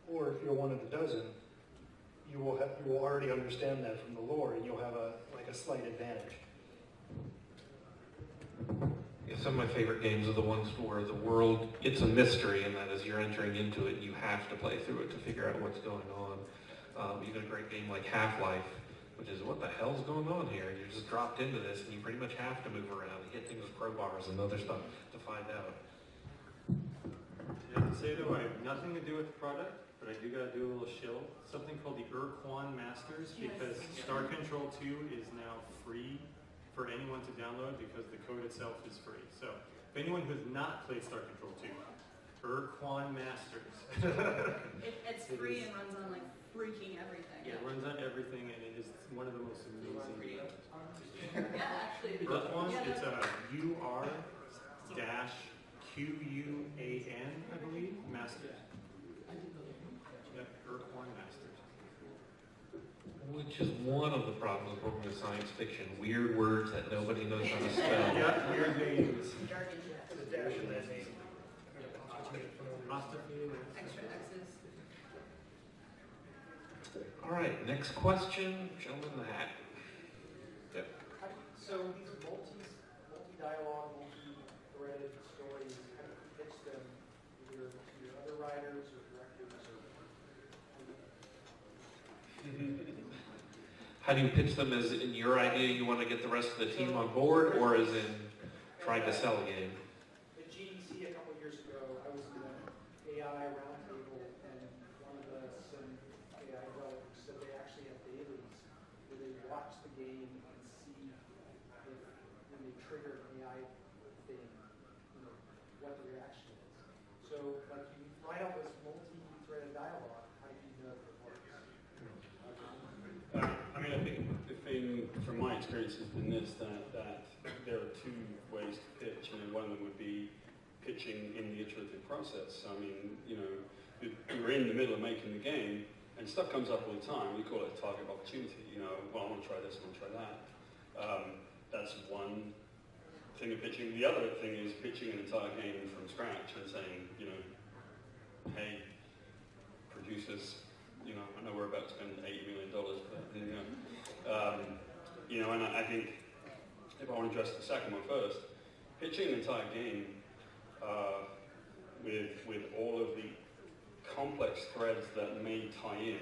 or if you're one of the dozen, you will already understand that from the lore, and you'll have a slight advantage. Yeah, some of my favorite games are the ones where the world, it's a mystery, and that as you're entering into it, you have to play through it to figure out what's going on. Even a great game like Half-Life, which is, what the hell's going on here? You're just dropped into this, and you pretty much have to move around and hit things with crowbars and other stuff to find out. I have to say though, I have nothing to do with the product, but I do got to do a little shill. Something called the Urquan Masters, because Star Control 2 is now free for anyone to download because the code itself is free. So if anyone who has not played Star Control 2, Urquan Masters. It's free and runs on like freaking everything. It runs on everything, and it is one of the most amazing. Yeah, actually. Urquan, Yeah, it's a UR-QUAN, I believe, Masters. Yep, Urquan Masters. Which is one of the problems of working with science fiction. Weird words that nobody knows how to spell. Yeah, weird names. Jargon. The dash in that name. Apostrophe. Extra X's. All right, next question, gentleman in the hat. Yep. So these multi-dialogue, multi-threaded stories, how do you pitch them either to your other writers or directors or How do you pitch them? As in your idea you want to get the rest of the team on board, or as in trying to sell a game? At GDC a couple of years ago, I was in an AI roundtable, and one of some AI developers said they actually have dailies where they watch the game and see if trigger an AI thing, what the reaction is. So, like, you write out this multi-threaded dialogue, how do you know if it works? I mean, I think the thing from my experience has been this, that there are two ways to pitch. One of them would be pitching in the iterative process. I mean, we're in the middle of making the game, and stuff comes up all the time. We call it a target opportunity. Well, I want to try this, I want to try that. That's one thing of pitching. The other thing is pitching an entire game from scratch and saying, hey, producers, I know we're about to spend $80 million, but and I think if I want to address the second one first, pitching an entire game with all of the complex threads that may tie in,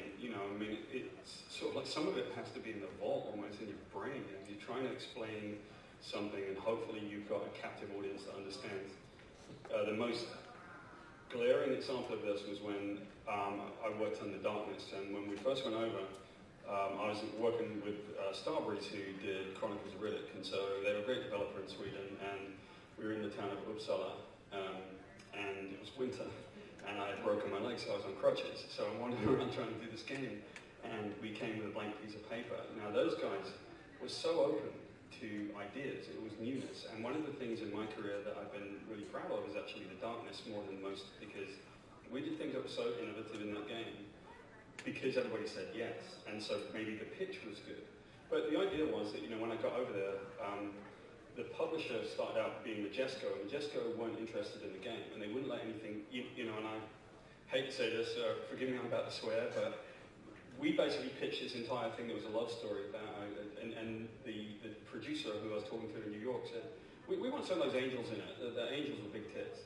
it's sort of like some of it has to be in the vault, almost in your brain. You're trying to explain something, and hopefully you've got a captive audience that understands. The most glaring example of this was when I worked on The Darkness, and when we first went over, I was working with Starbreeze, who did Chronicles of Riddick, and so they were a great developer in Sweden, and we were in the town of Uppsala, and it was winter, and I had broken my leg, so I was on crutches, so I wandered around trying to do this game, and we came with a blank piece of paper. Now those guys were so open to ideas, it was newness, and one of the things in my career that I've been really proud of is actually The Darkness more than most, because we did things that were so innovative in that game, because everybody said yes, and so maybe the pitch was good. But the idea was that, when I got over there, the publisher started out being Majesco, and Majesco weren't interested in the game, and they wouldn't let anything, and I hate to say this, forgive me, I'm about to swear, but we basically pitched this entire thing that was a love story about, and the producer who I was talking to in New York said, we want some of those angels in it, the angels with big tits.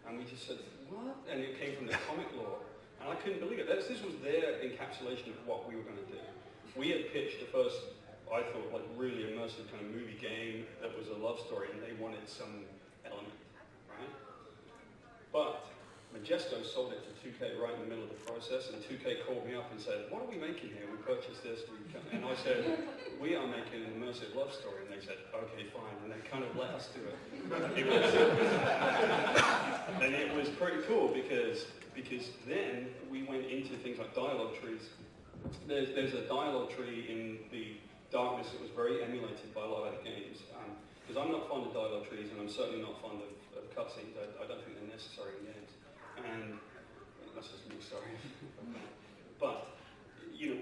And we just said, what? And it came from the comic lore. And I couldn't believe it. This was their encapsulation of what we were going to do. We had pitched the first, I thought, like really immersive kind of movie game that was a love story, and they wanted some element, right? But Majesco sold it to 2K right in the middle of the process, and 2K called me up and said, what are we making here? We purchased this. And I said, we are making an immersive love story. And they said, okay, fine. And they kind of let us do it. And it was pretty cool because then we went into things like dialogue trees. There's a dialogue tree in The Darkness that was very emulated by a lot of other games. Because I'm not fond of dialogue trees, and I'm certainly not fond of cutscenes. I don't think they're necessary in games. And that's just me, sorry. But,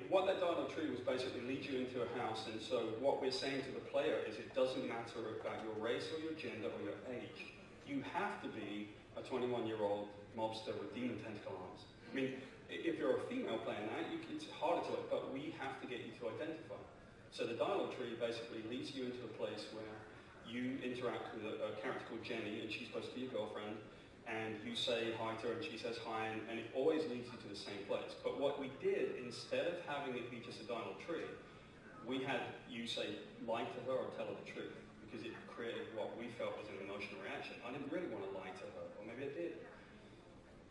what that dialogue tree was basically leads you into a house, and so what we're saying to the player is it doesn't matter about your race or your gender or your age. You have to be a 21-year-old mobster with demon tentacle arms. I mean, if you're a female playing that, it's harder to, but we have to get you to identify. So the dialogue tree basically leads you into a place where you interact with a character called Jenny, and she's supposed to be your girlfriend, and you say hi to her and she says hi, and it always leads you to the same place. But what we did, instead of having it be just a dialogue tree, we had you say lie to her or tell her the truth, because it created what we felt was an emotional reaction. I didn't really want to lie to her, or maybe I did.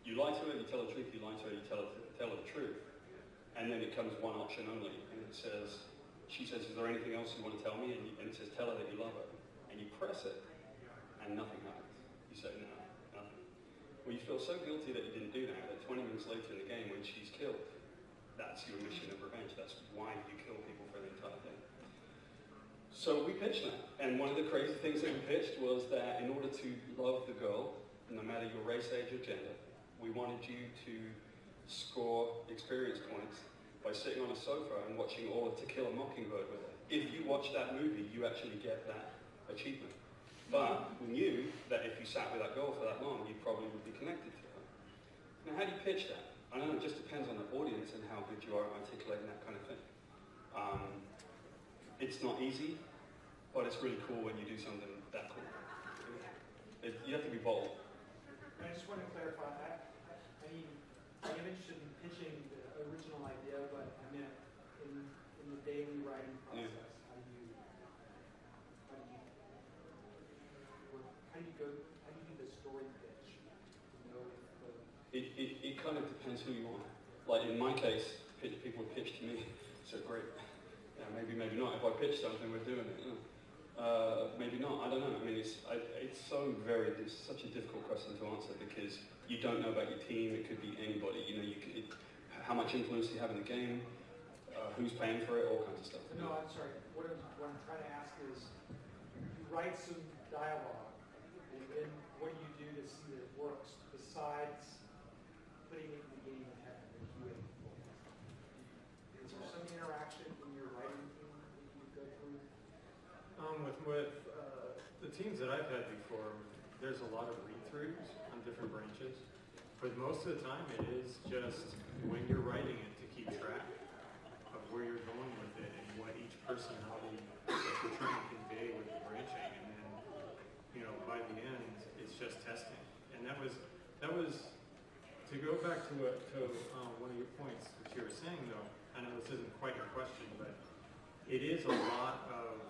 You lie to her, you tell her the truth, you lie to her, you tell her the truth. And then it comes one option only, and it says, she says, is there anything else you want to tell me? And it says, tell her that you love her. And you press it, and nothing happens. You say, no, nothing. Well, you feel so guilty that you didn't do that 20 minutes later in the game when she's killed, that's your mission of revenge. That's why you kill people for the entire thing. So we pitched that. And one of the crazy things that we pitched was that in order to love the girl, no matter your race, age, or gender, we wanted you to score experience points by sitting on a sofa and watching all of To Kill a Mockingbird with her. If you watch that movie, you actually get that achievement. But we knew that if you sat with that girl for that long, you probably would be connected to her. Now, how do you pitch that? I know it just depends on the audience and how good you are at articulating that kind of thing. It's not easy, but it's really cool when you do something that cool. You have to be bold. I just want to clarify, I'm interested in pitching the original idea, but I meant in the daily writing process. Yeah. How do you do the story pitch? It kind of depends who you are. Like in my case, people pitch to me, so great. Yeah, maybe not. If I pitch something, we're doing it. Maybe not. I don't know. I mean, it's such a difficult question to answer because you don't know about your team. It could be anybody. You know, how much influence do you have in the game? Who's paying for it? All kinds of stuff. No, I'm sorry. What I'm trying to ask is, you write some dialogue, and then what do you do to see that it works besides putting it in the game and having it QA? Is there some interaction in your writing team that you go through? With the teams that I've had before, there's a lot of read-throughs on different branches, but most of the time it is just when you're writing it to keep track of where you're going with it and what each personality that you're trying to convey with the branching, and then, you know, by the end, it's just testing. And that was to go back to one of your points, which you were saying though. I know this isn't quite your question, but it is a lot of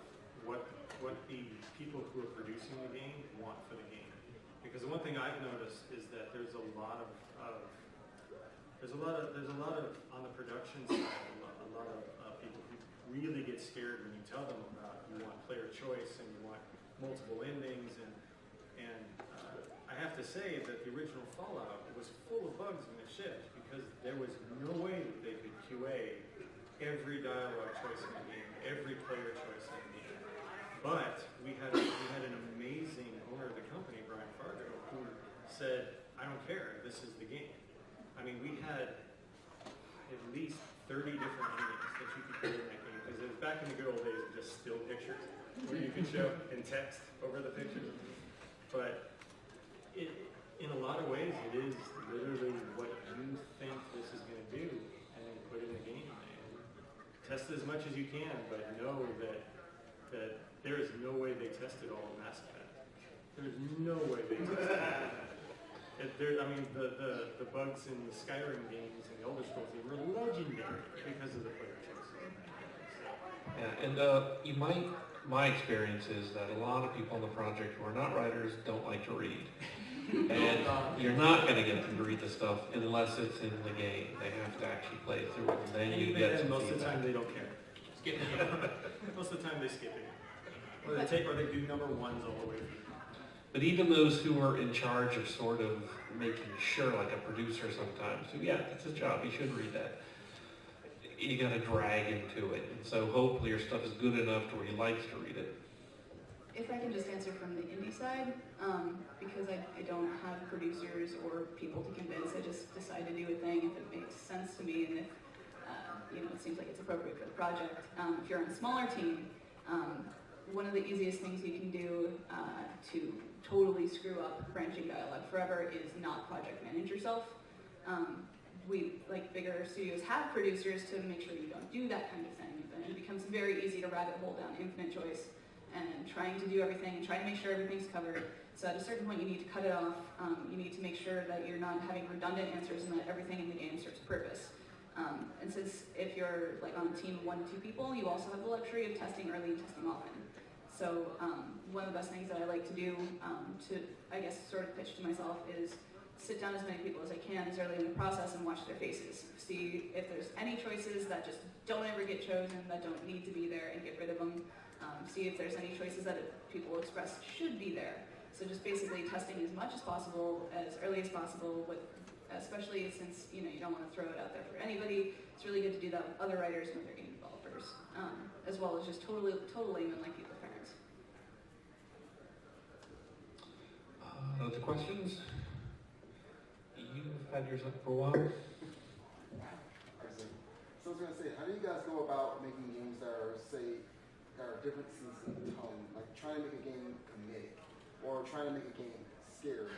what the people who are producing the game want for the game. Because the one thing I've noticed is that there's a lot of on the production side, a lot of people who really get scared when you tell them about you want player choice and you want multiple endings, and I have to say that the original Fallout was full of bugs when it shipped because there was no way that they could QA every dialogue choice in the game, every player choice in the game. But we had an amazing owner of the company, Brian Fargo, who said, "I don't care, this is the game." I mean, we had at least 30 different endings that you could put in that game, because it was back in the good old days of just still pictures, where you could show in text over the pictures. But in a lot of ways, it is literally what you think this is going to do, and then put in the game. And test as much as you can, but know that there is no way they tested all of Mass Effect. There's no way they tested all of that. I mean, the bugs in the Skyrim games and the Elder Scrolls, they were legendary because of the player choices. Yeah, and my experience is that a lot of people on the project who are not writers don't like to read. And you're not going to get them to read the stuff unless it's in the game. They have to actually play it through, and then you get some most of the feedback. time they don't care. Skip it. Most of the time they skip it. Or they do number ones all the way through. But even those who are in charge of sort of making sure, like a producer sometimes, who, yeah, that's his job, he should read that. You got to drag into it. And so hopefully your stuff is good enough to where he likes to read it. If I can just answer from the indie side, because I don't have producers or people to convince, I just decide to do a thing if it makes sense to me and if it seems like it's appropriate for the project. If you're on a smaller team, one of the easiest things you can do to totally screw up branching dialogue forever is not project manage yourself. We, like bigger studios, have producers to make sure you don't do that kind of thing. But it becomes very easy to rabbit hole down infinite choice and trying to do everything and trying to make sure everything's covered. So at a certain point you need to cut it off. You need to make sure that you're not having redundant answers and that everything in the game serves a purpose. And since if you're like on a team of 1 to 2 people, you also have the luxury of testing early and testing often. So one of the best things that I like to do to, I guess, sort of pitch to myself is sit down as many people as I can as early in the process and watch their faces. See if there's any choices that just don't ever get chosen, that don't need to be there, and get rid of them. See if there's any choices that people express should be there. So just basically testing as much as possible, as early as possible, especially since you don't want to throw it out there for anybody. It's really good to do that with other writers and other game developers, as well as just total laymen like people parents. Other questions? You've had yours up for a while. So I was going to say, how do you guys go about making games that are, differences in tone? Like trying to make a game comedic, or trying to make a game scary?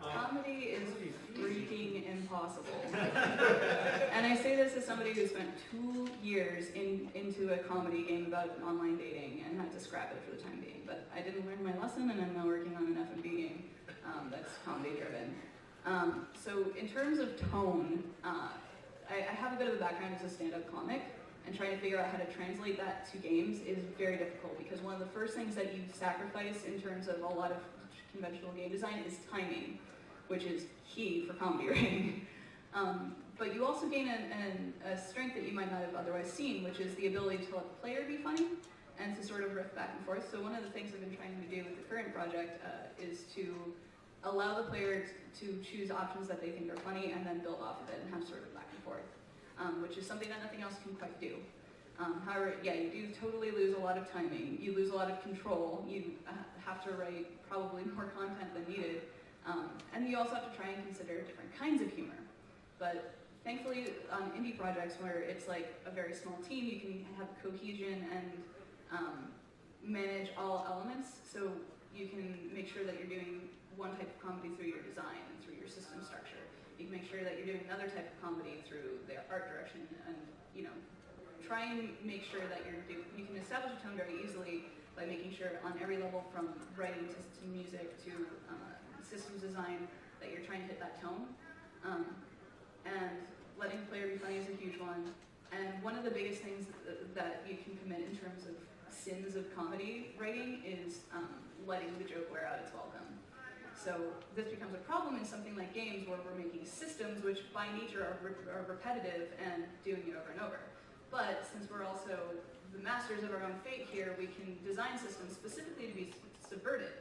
Comedy is freaking impossible. And I say this as somebody who spent 2 years into a comedy game about online dating and had to scrap it for the time being. But I didn't learn my lesson, and I'm now working on an F&B game that's comedy driven. So in terms of tone, I have a bit of a background as a stand-up comic, and trying to figure out how to translate that to games is very difficult because one of the first things that you sacrifice in terms of a lot of conventional game design is timing, which is key for comedy writing. But you also gain a strength that you might not have otherwise seen, which is the ability to let the player be funny and to sort of riff back and forth. So one of the things I've been trying to do with the current project is to allow the player to choose options that they think are funny and then build off of it and have sort of back and forth, which is something that nothing else can quite do. However, yeah, you do totally lose a lot of timing. You lose a lot of control. You have to write probably more content than needed. And you also have to try and consider different kinds of humor. But thankfully, on indie projects where it's like a very small team, you can have cohesion and manage all elements. So you can make sure that you're doing one type of comedy through your design and through your system structure. You can make sure that you're doing another type of comedy through the art direction, and try and make sure that you can establish a tone very easily by making sure on every level, from writing to music to systems design, that you're trying to hit that tone. And letting the player be funny is a huge one. And one of the biggest things that you can commit in terms of sins of comedy writing is letting the joke wear out its welcome. So this becomes a problem in something like games where we're making systems which by nature are repetitive and doing it over and over. But since we're also the masters of our own fate here, we can design systems specifically to be subverted,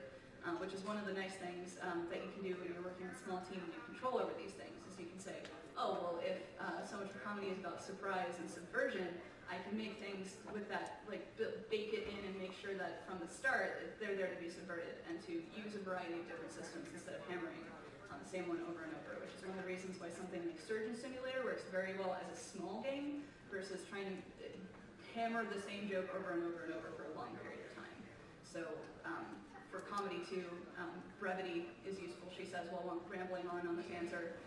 which is one of the nice things that you can do when you're working in a small team and you have control over these things, is you can say, oh, well, if so much of comedy is about surprise and subversion, I can make things with that, like bake it in and make sure that from the start, they're there to be subverted and to use a variety of different systems instead of hammering on the same one over and over, which is one of the reasons why something like Surgeon Simulator works very well as a small game versus trying to hammer the same joke over and over and over for a long period of time. So for comedy too, brevity is useful, she says, while rambling on the answer.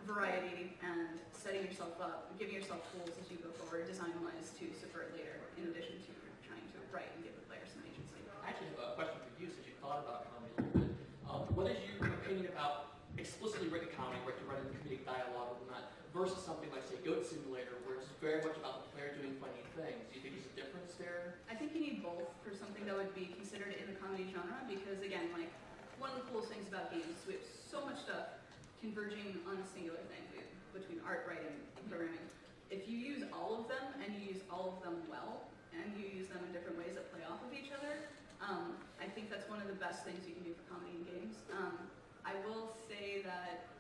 Variety and setting yourself up, giving yourself tools as you go forward, design-wise, to subvert later, in addition to trying to write and give the player some agency. I actually have a question for you, since you thought about comedy a little bit. What is your opinion about explicitly written comedy, where you're writing comedic dialogue or not, versus something like, say, Goat Simulator, where it's very much about the player doing funny things? Do you think there's a difference there? I think you need both for something that would be considered in the comedy genre, because again, like, one of the coolest things about games is we have so much stuff converging on a singular thing between art, writing, and programming. If you use all of them and you use all of them well, and you use them in different ways that play off of each other, I think that's one of the best things you can do for comedy in games. I will say that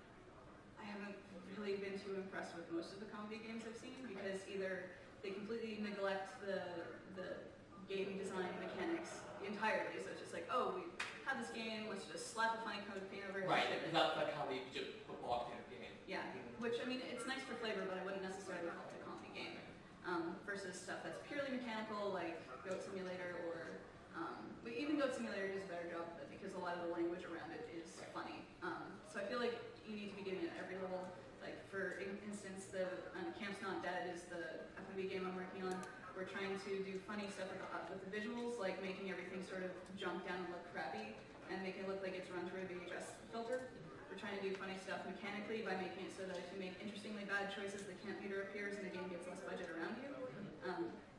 I haven't really been too impressed with most of the comedy games I've seen, because either they completely neglect the game design mechanics entirely, so it's just like, oh, we have this game, let's just slap a funny code paint over it. Right, without that comedy, just football kind of game. Yeah, which, I mean, it's nice for flavor, but I wouldn't necessarily call it a comedy game. Versus stuff that's purely mechanical, like Goat Simulator, or even Goat Simulator does a better job of it because a lot of the language around it is funny. So I feel like you need to be giving it at every level. Like, for instance, the Camp's Not Dead is the FMV game I'm working on. We're trying to do funny stuff with the visuals, like making everything sort of jump down and look crappy, and make it look like it's run through a VHS filter. We're trying to do funny stuff mechanically by making it so that if you make interestingly bad choices, the camp meter appears and the game gets less budget around you.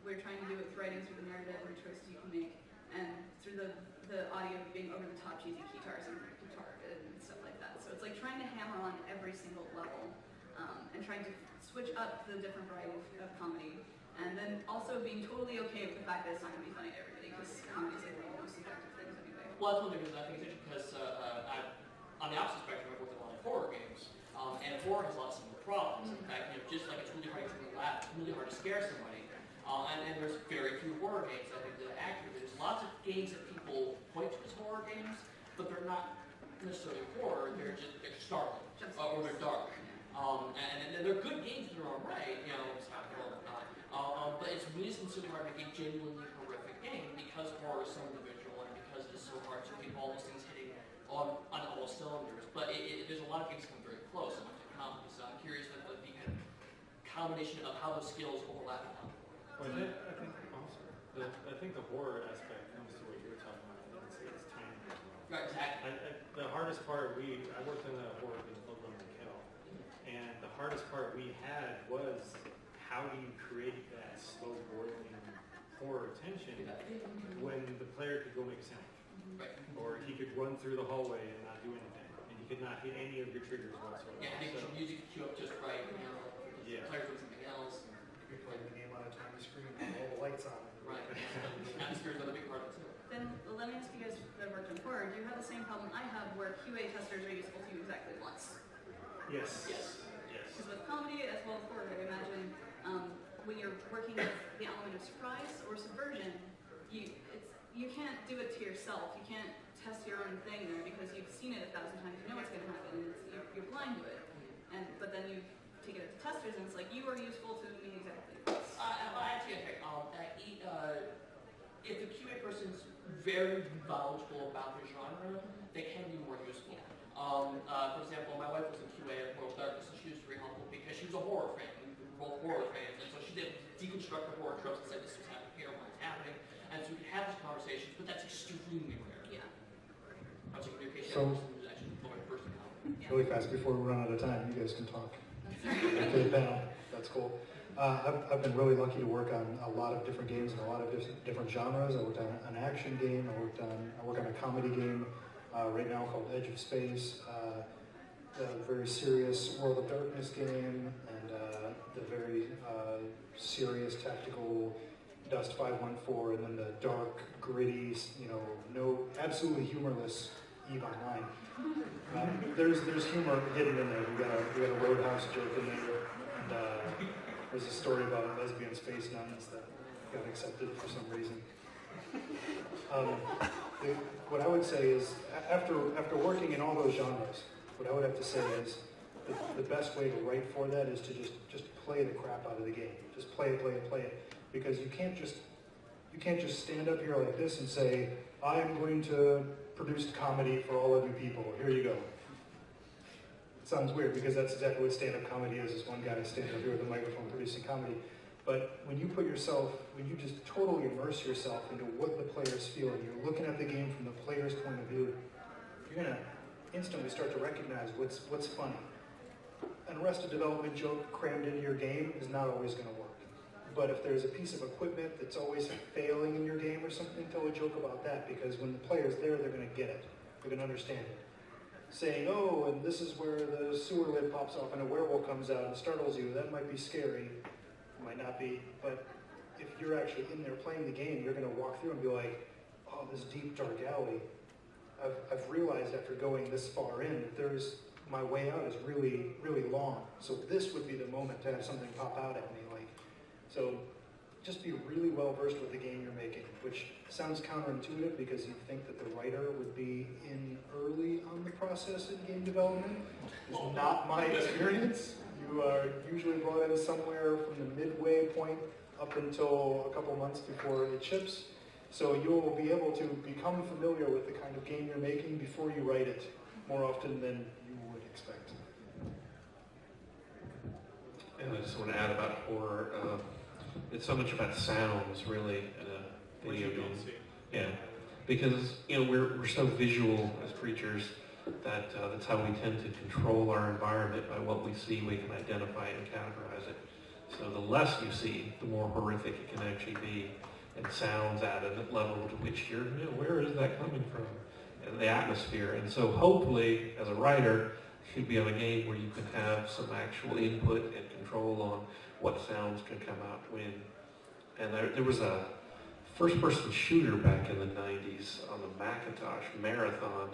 We're trying to do it with writing through the narrative and the choices you can make, and through the audio being over the top cheesy guitars and guitar and stuff like that. So it's like trying to hammer on every single level, and trying to switch up the different variety of comedy. And then also being totally okay with the fact that it's not going to be funny to everybody, because comedy is like one of the most subjective things anyway. Well, that's one thing I think it's interesting, because on the opposite spectrum, I've worked with a lot of horror games, and horror has a lot of similar problems. In fact, just like it's really hard to laugh, it's really hard to scare somebody, and there's very few horror games I think that are accurate. There's lots of games that people point to as horror games, but they're not necessarily horror. They're startling, or they're dark. And they're good games in their own right, it's not horror or not. But it's really sincerely hard to make a genuinely horrific game, because horror is so individual and because it is so hard to get all those things hitting on all cylinders. But there's a lot of games that come very close enough to comedy, so I'm curious of the kind of combination of how those skills overlap in comedy. Well, I think the horror aspect comes to what you were talking about. It's timing as well. Right, exactly. The hardest part, I worked in the horror game Logan and Kill, and the hardest part we had was, how do you create that slow boiling horror tension when the player could go make a sandwich? Right. Or he could run through the hallway and not do anything. And he you could not hit any of your triggers whatsoever. Yeah, making sure music cue up just right, Yeah. players doing something else. You're playing the game on a tiny screen with all the lights on. Right. Atmosphere is another big part of it too. Then let me ask you guys that worked in horror, do you have the same problem I have where QA testers are useful to you exactly once? Yes. Yes. Because with comedy as well as horror, I imagine when you're working with the element of surprise or subversion, you can't do it to yourself. You can't test your own thing there because you've seen it 1,000 times. You know what's going to happen. You're blind to it. But then you take it to testers, and it's like you are useful to me exactly. Well, actually, if the QA person's very knowledgeable about their genre, they can be more useful. For example, my wife was in QA at World of Darkness, and she was very helpful because she was a horror fan. We were both horror fans, and so she did deconstruct the horror tropes and said this was happening here, why it's happening, and so we could have these conversations. But that's extremely rare. Yeah. I was like, okay, So- who's actually the person out. Really fast before we run out of time, you guys can talk. To the panel. That's cool. I've been really lucky to work on a lot of different games and a lot of different genres. I worked on an action game. I work on a comedy game right now called Edge of Space. The very serious World of Darkness game, and the very serious tactical Dust 514, and then the dark, gritty, absolutely humorless EVE Online. There's humor hidden in there. We got a Roadhouse joke in there, and there's a story about lesbian space nuns that got accepted for some reason. What I would say is, after working in all those genres, what I would have to say is the best way to write for that is to just play the crap out of the game. Just play it, because you can't just stand up here like this and say, I am going to produce comedy for all of you people. Here you go. It sounds weird because that's exactly what stand-up comedy is one guy standing up here with a microphone producing comedy. But when you just totally immerse yourself into what the players feel, and you're looking at the game from the player's point of view, you're gonna instantly start to recognize what's funny. An Arrested Development joke crammed into your game is not always gonna work. But if there's a piece of equipment that's always failing in your game or something, tell a joke about that, because when the player's there, they're gonna get it. They're gonna understand it. Saying, oh, and this is where the sewer lid pops off and a werewolf comes out and startles you, that might be scary. It might not be, but if you're actually in there playing the game, you're gonna walk through and be like, oh, this deep, dark alley. I've realized after going this far in that my way out is really, really long. So this would be the moment to have something pop out at me. So just be really well versed with the game you're making, which sounds counterintuitive because you'd think that the writer would be in early on the process in game development. It's not my experience. You are usually brought in somewhere from the midway point up until a couple months before it ships. So you will be able to become familiar with the kind of game you're making before you write it more often than you would expect. And I just want to add about horror. It's so much about sounds, really, in a video game. Yeah, because we're so visual as creatures that that's how we tend to control our environment. By what we see, we can identify and categorize it. So the less you see, the more horrific it can actually be. And sounds at a level to which where is that coming from? And the atmosphere. And so hopefully, as a writer, you should be on a game where you can have some actual input and control on what sounds can come out when. And there was a first-person shooter back in the 90s on the Macintosh Marathon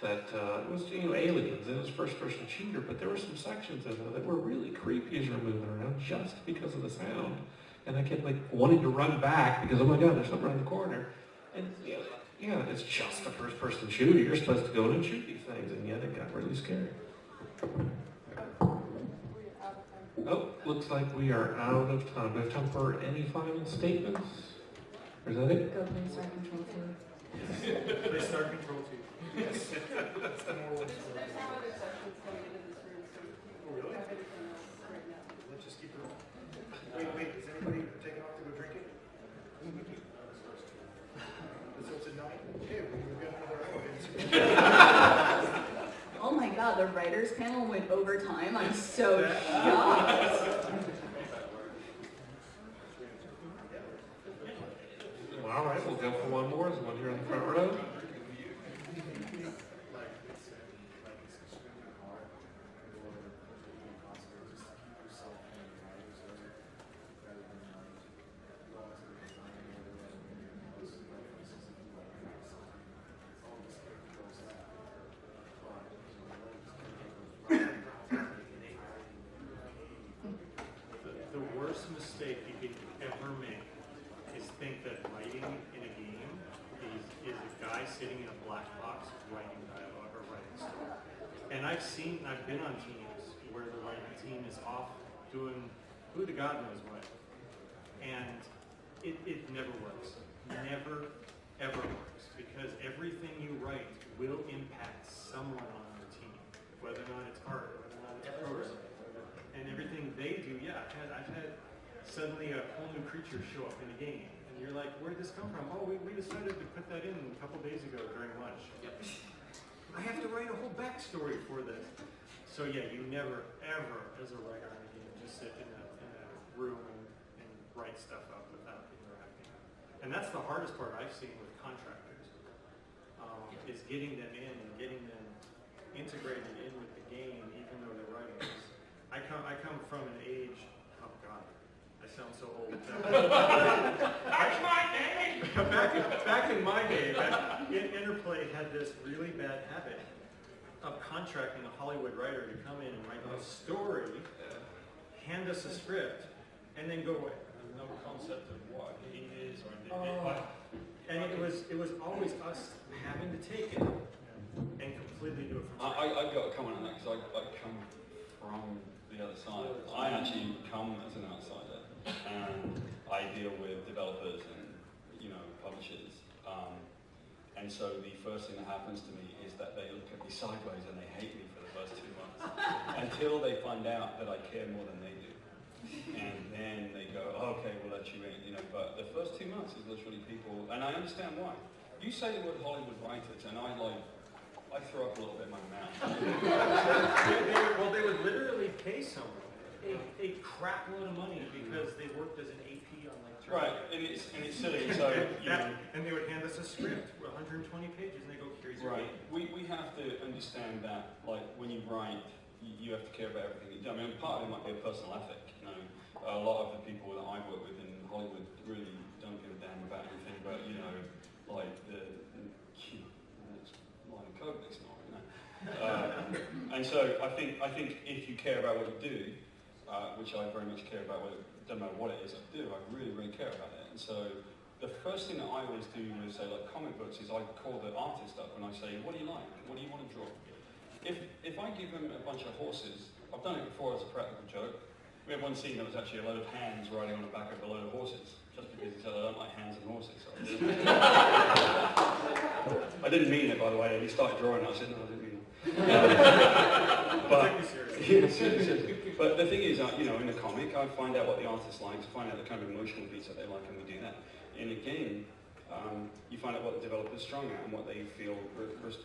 that was, aliens. It was first-person shooter, but there were some sections in there that were really creepy as you're moving around just because of the sound. And I kept wanting to run back because, oh my God, there's something around the corner. And it's just a first-person shooter. You're supposed to go in and shoot these things, and yet it got really scary. Oh, looks like we are out of time. Do we have time for any final statements? Or is that it? Go play Star Control 2. Play Star Control 2. Yes. That's the moral of the story. There's no other sessions coming into this room, so Oh, really? we have everything else right now. Let's just keep it rolling. Wait, is anybody taking off to go drinking? So it's at 9? Okay, we've got another hour. Oh my God, the writers panel went over time. I'm so shocked. Well, all right, we'll go for one more. There's one here in the front row. mistake you could ever make is think that writing in a game is a guy sitting in a black box writing dialogue or writing story. And I've been on teams where the writing team is off doing who the God knows what. And it never works. Never, ever works. Because everything you write will impact someone on your team. Whether or not it's art, whether or not it's programming. And everything they do, yeah, I've had suddenly a whole new creature show up in a game. And you're like, where did this come from? Oh, we decided to put that in a couple days ago during lunch. Yep. I have to write a whole backstory for this. So yeah, you never, ever, as a writer in a game, just sit in a room and write stuff up without interacting. And that's the hardest part I've seen with contractors, is getting them in and getting them integrated in with the game, even though they're writing. I come from an age, oh God, I sound so old. That's my day! Back in my day, Interplay had this really bad habit of contracting a Hollywood writer to come in and write a story, hand us a script, and then go away. No concept of what it is or and it was always us having to take it and completely do it from scratch. I've got to comment on that because I come from the other side. I actually come as an outsider and I deal with developers and publishers. And so the first thing that happens to me is that they look at me sideways and they hate me for the first 2 months until they find out that I care more than they do. And then they go, okay, we'll let you in, but the first 2 months is literally people, and I understand why. You say the word Hollywood writers, and I throw up a little bit in my mouth. They would literally pay someone a crap load of money because they worked as an AP on like right, and it's silly. So and they would hand us a script, 120 pages, and they go, here's your right. game. We have to understand that, like when you write, you have to care about everything you do. I mean, part of it might be a personal ethic. A lot of the people that I work with in Hollywood really don't give a damn about anything, but like the line of code next door, and so I think if you care about what you do, which I very much care about, don't matter what it is I do, I really, really care about it. And so the first thing that I always do with, say, like comic books is I call the artist up and I say, what do you like? What do you want to draw? If I give them a bunch of horses, I've done it before as a practical joke. We had one scene that was actually a load of hands riding on the back of a load of horses, just because he said I don't like hands and horses. So I didn't mean it, by the way, and he started drawing it. I said, no, I didn't mean it. But the thing is, in a comic, I find out what the artist likes, find out the kind of emotional beats that they like, and we do that. In a game, you find out what the developer's strong at and what they feel,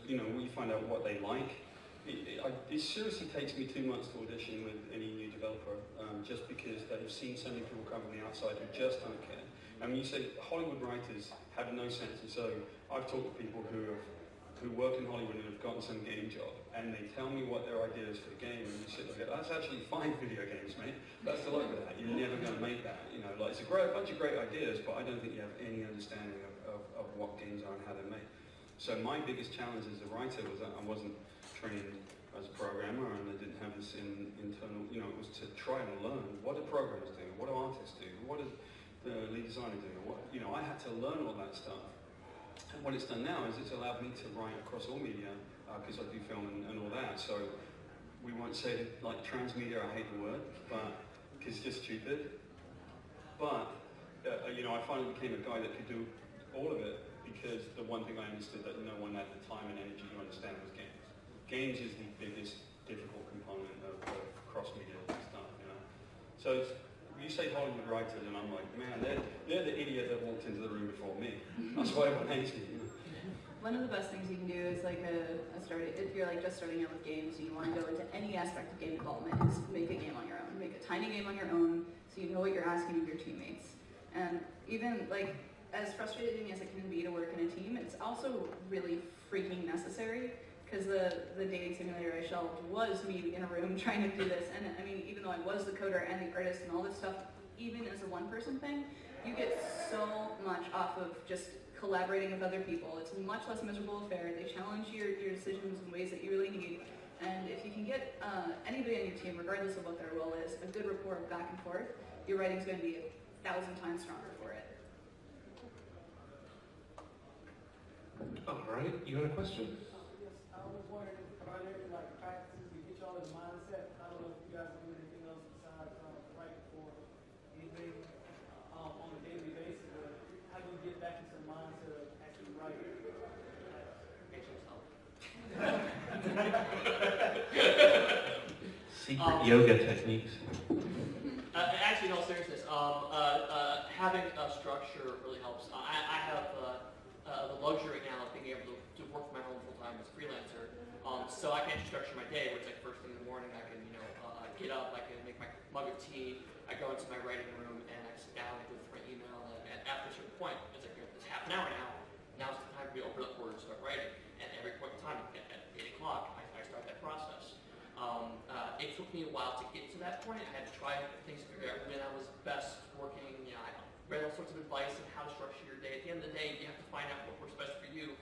you find out what they like. It seriously takes me 2 months to audition with any new developer, just because they've seen so many people come from the outside who just don't care. I mean, you say Hollywood writers have no sense, and so I've talked to people who work in Hollywood and have gotten some game job, and they tell me what their idea is for the game, and you sit there and go, that's actually 5 video games, mate. That's the luck of that. You're never going to make that. It's a bunch of great ideas, but I don't think you have any understanding of what games are and how they're made. So my biggest challenge as a writer was that I wasn't trained as a programmer, and I didn't have this internal, it was to try and learn what do programmers do, what do artists do, what does the lead designer do, I had to learn all that stuff. And what it's done now is it's allowed me to write across all media, because I do film and all that, so we won't say like transmedia, I hate the word, but because it's just stupid. But, I finally became a guy that could do all of it, because the one thing I understood that no one had the time and energy to understand was games. Games is the biggest difficult component of cross-media stuff, So you say Hollywood writers, and I'm like, man, they're the idiot that walked into the room before me. That's why everyone hates me. One of the best things you can do is like if you're like just starting out with games and you want to go into any aspect of game development, is make a game on your own. Make a tiny game on your own so you know what you're asking of your teammates. And even like as frustrating as it can be to work in a team, it's also really freaking necessary. Because the dating simulator I shelved was me in a room trying to do this, and I mean, even though I was the coder and the artist and all this stuff, even as a one-person thing, you get so much off of just collaborating with other people. It's a much less miserable affair. They challenge your decisions in ways that you really need, and if you can get anybody on your team, regardless of what their role is, a good rapport back and forth, your writing's going to be 1,000 times stronger for it. All right, you had a question? Yes, I was wondering, are there any like practices to get y'all in the mindset? I don't know if you guys do anything else besides writing for anything on a daily basis, but how do you get back into the mindset of actually writing? Secret yoga techniques. Actually, in all seriousness, having a structure really helps. I have the luxury now of being able to work from my home full time as a freelancer, so I can actually structure my day. Where it's like first thing in the morning, I can get up, I can make my mug of tea, I go into my writing room, and I sit down, I go through my email, and after a certain point, it's like it's half an hour now. Now's the time for me to open up Word and start writing. And every point in time, at 8 o'clock, I start that process. It took me a while to get to that point. I had to try things to figure out when I was best working. I read all sorts of advice on how to structure your day. At the end of the day, you have to find out what works best for you,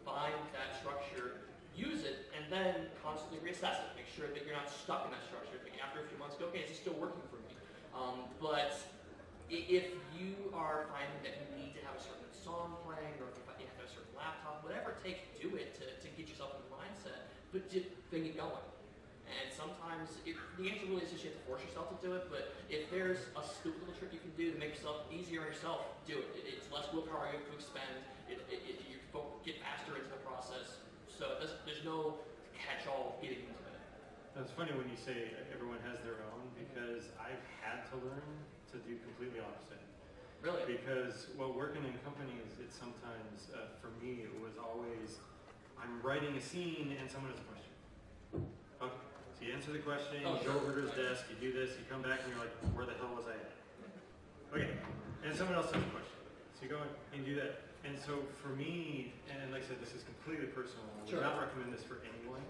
find that structure, use it, and then constantly reassess it. Make sure that you're not stuck in that structure. Like after a few months, go, okay, is this still working for me? But if you are finding that you need to have a certain song playing, or if you have to have a certain laptop, whatever it takes, do it to get yourself in the mindset, but just then get going. And sometimes the answer really is just you have to force yourself to do it, but if there's a stupid little trick you can do to make yourself easier on yourself, do it. It's less willpower you have to expend, you can get faster into the process, so there's no catch-all getting into it. It's funny when you say everyone has their own, because I've had to learn to do completely opposite. Really? Because, well, working in companies, it's sometimes, for me, it was always, I'm writing a scene and someone has a question. Okay, so you answer the question, you go over to his desk, you do this, you come back and you're like, where the hell was I at? Okay, and someone else has a question. So you go and do that. And so for me, and like I said, this is completely personal, I would not recommend this for anyone.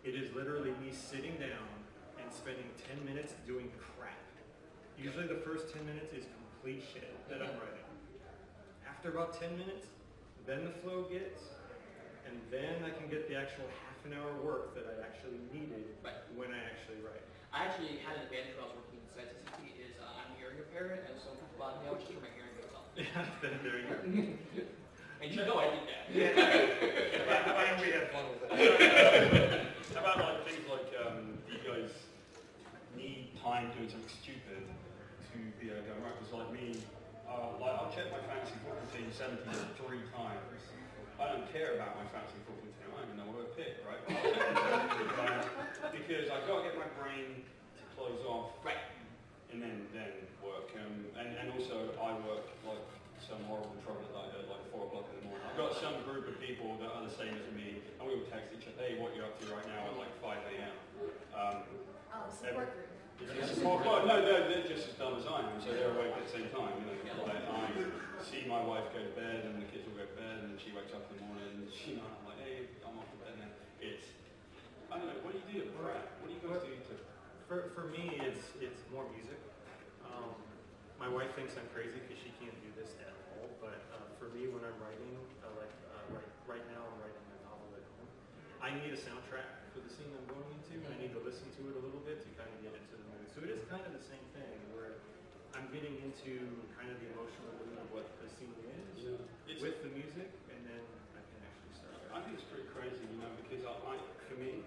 It is literally me sitting down and spending 10 minutes doing crap. Usually the first 10 minutes is complete shit that I'm writing. After about 10 minutes, then the flow gets, and then I can get the actual half an hour work that I actually needed when I actually write. I actually had an advantage when I was working in science is I'm hearing impaired, and some people bother me out just for my hearing goes off. Yeah, there you go. And you know I did that. And we had fun with it. How about like things like you guys need time doing something stupid to be able to go right? Because like me, like I'll check my fantasy football team 73 times. I don't care about my fantasy football team. I don't even know what to pick, right? Because I've got to get my brain to close off, and then work. And also I work like some horrible trouble at like 4 o'clock in the morning. I've got some group of people that are the same as me, and we will text each other, hey, what you're up to right now at like 5 a.m. Support group. Well, no, they're just as dumb as I am, so they're awake at the same time. Like, I see my wife go to bed, and the kids will go to bed, and she wakes up in the morning, and I'm like, hey, I'm off to bed now. I don't know, what do you do? What do you guys do to... For me, it's more music. My wife thinks I'm crazy because she can't do this at all, but for me, when I'm writing, right now I'm writing a novel at home, I need a soundtrack for the scene I'm going into, and I need to listen to it a little bit to kind of get into the mood. So it is kind of the same thing, where I'm getting into kind of the emotional mood of what the scene is with the music, and then I can actually start. I think it's pretty crazy, because for me,